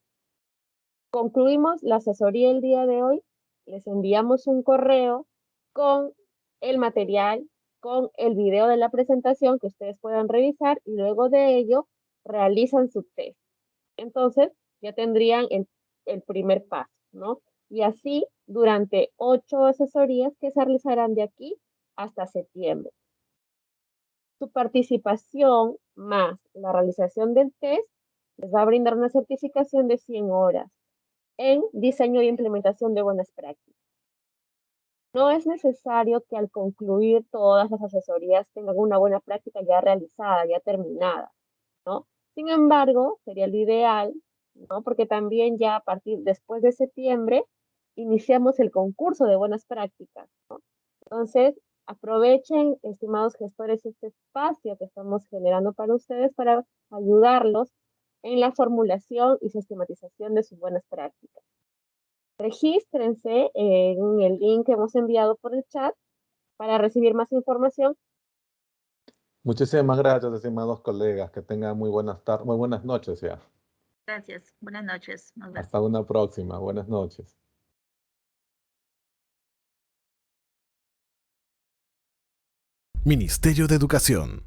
concluimos la asesoría el día de hoy, les enviamos un correo con el material, con el video de la presentación que ustedes puedan revisar, y luego de ello realizan su test. Entonces, ya tendrían el primer paso, ¿no? Y así durante 8 asesorías que se realizarán de aquí hasta septiembre. Su participación más la realización del test les va a brindar una certificación de 100 horas en diseño e implementación de buenas prácticas. No es necesario que al concluir todas las asesorías tengan una buena práctica ya realizada, ya terminada, ¿no? Sin embargo, sería lo ideal, ¿no? Porque también ya a partir después de septiembre iniciamos el concurso de buenas prácticas, ¿no? Entonces, aprovechen, estimados gestores, este espacio que estamos generando para ustedes para ayudarlos en la formulación y sistematización de sus buenas prácticas. Regístrense en el link que hemos enviado por el chat para recibir más información. Muchísimas gracias, estimados colegas. Que tengan muy buenas tardes, muy buenas noches ya. Gracias. Buenas noches. Nos vemos. Hasta una próxima. Buenas noches. Ministerio de Educación.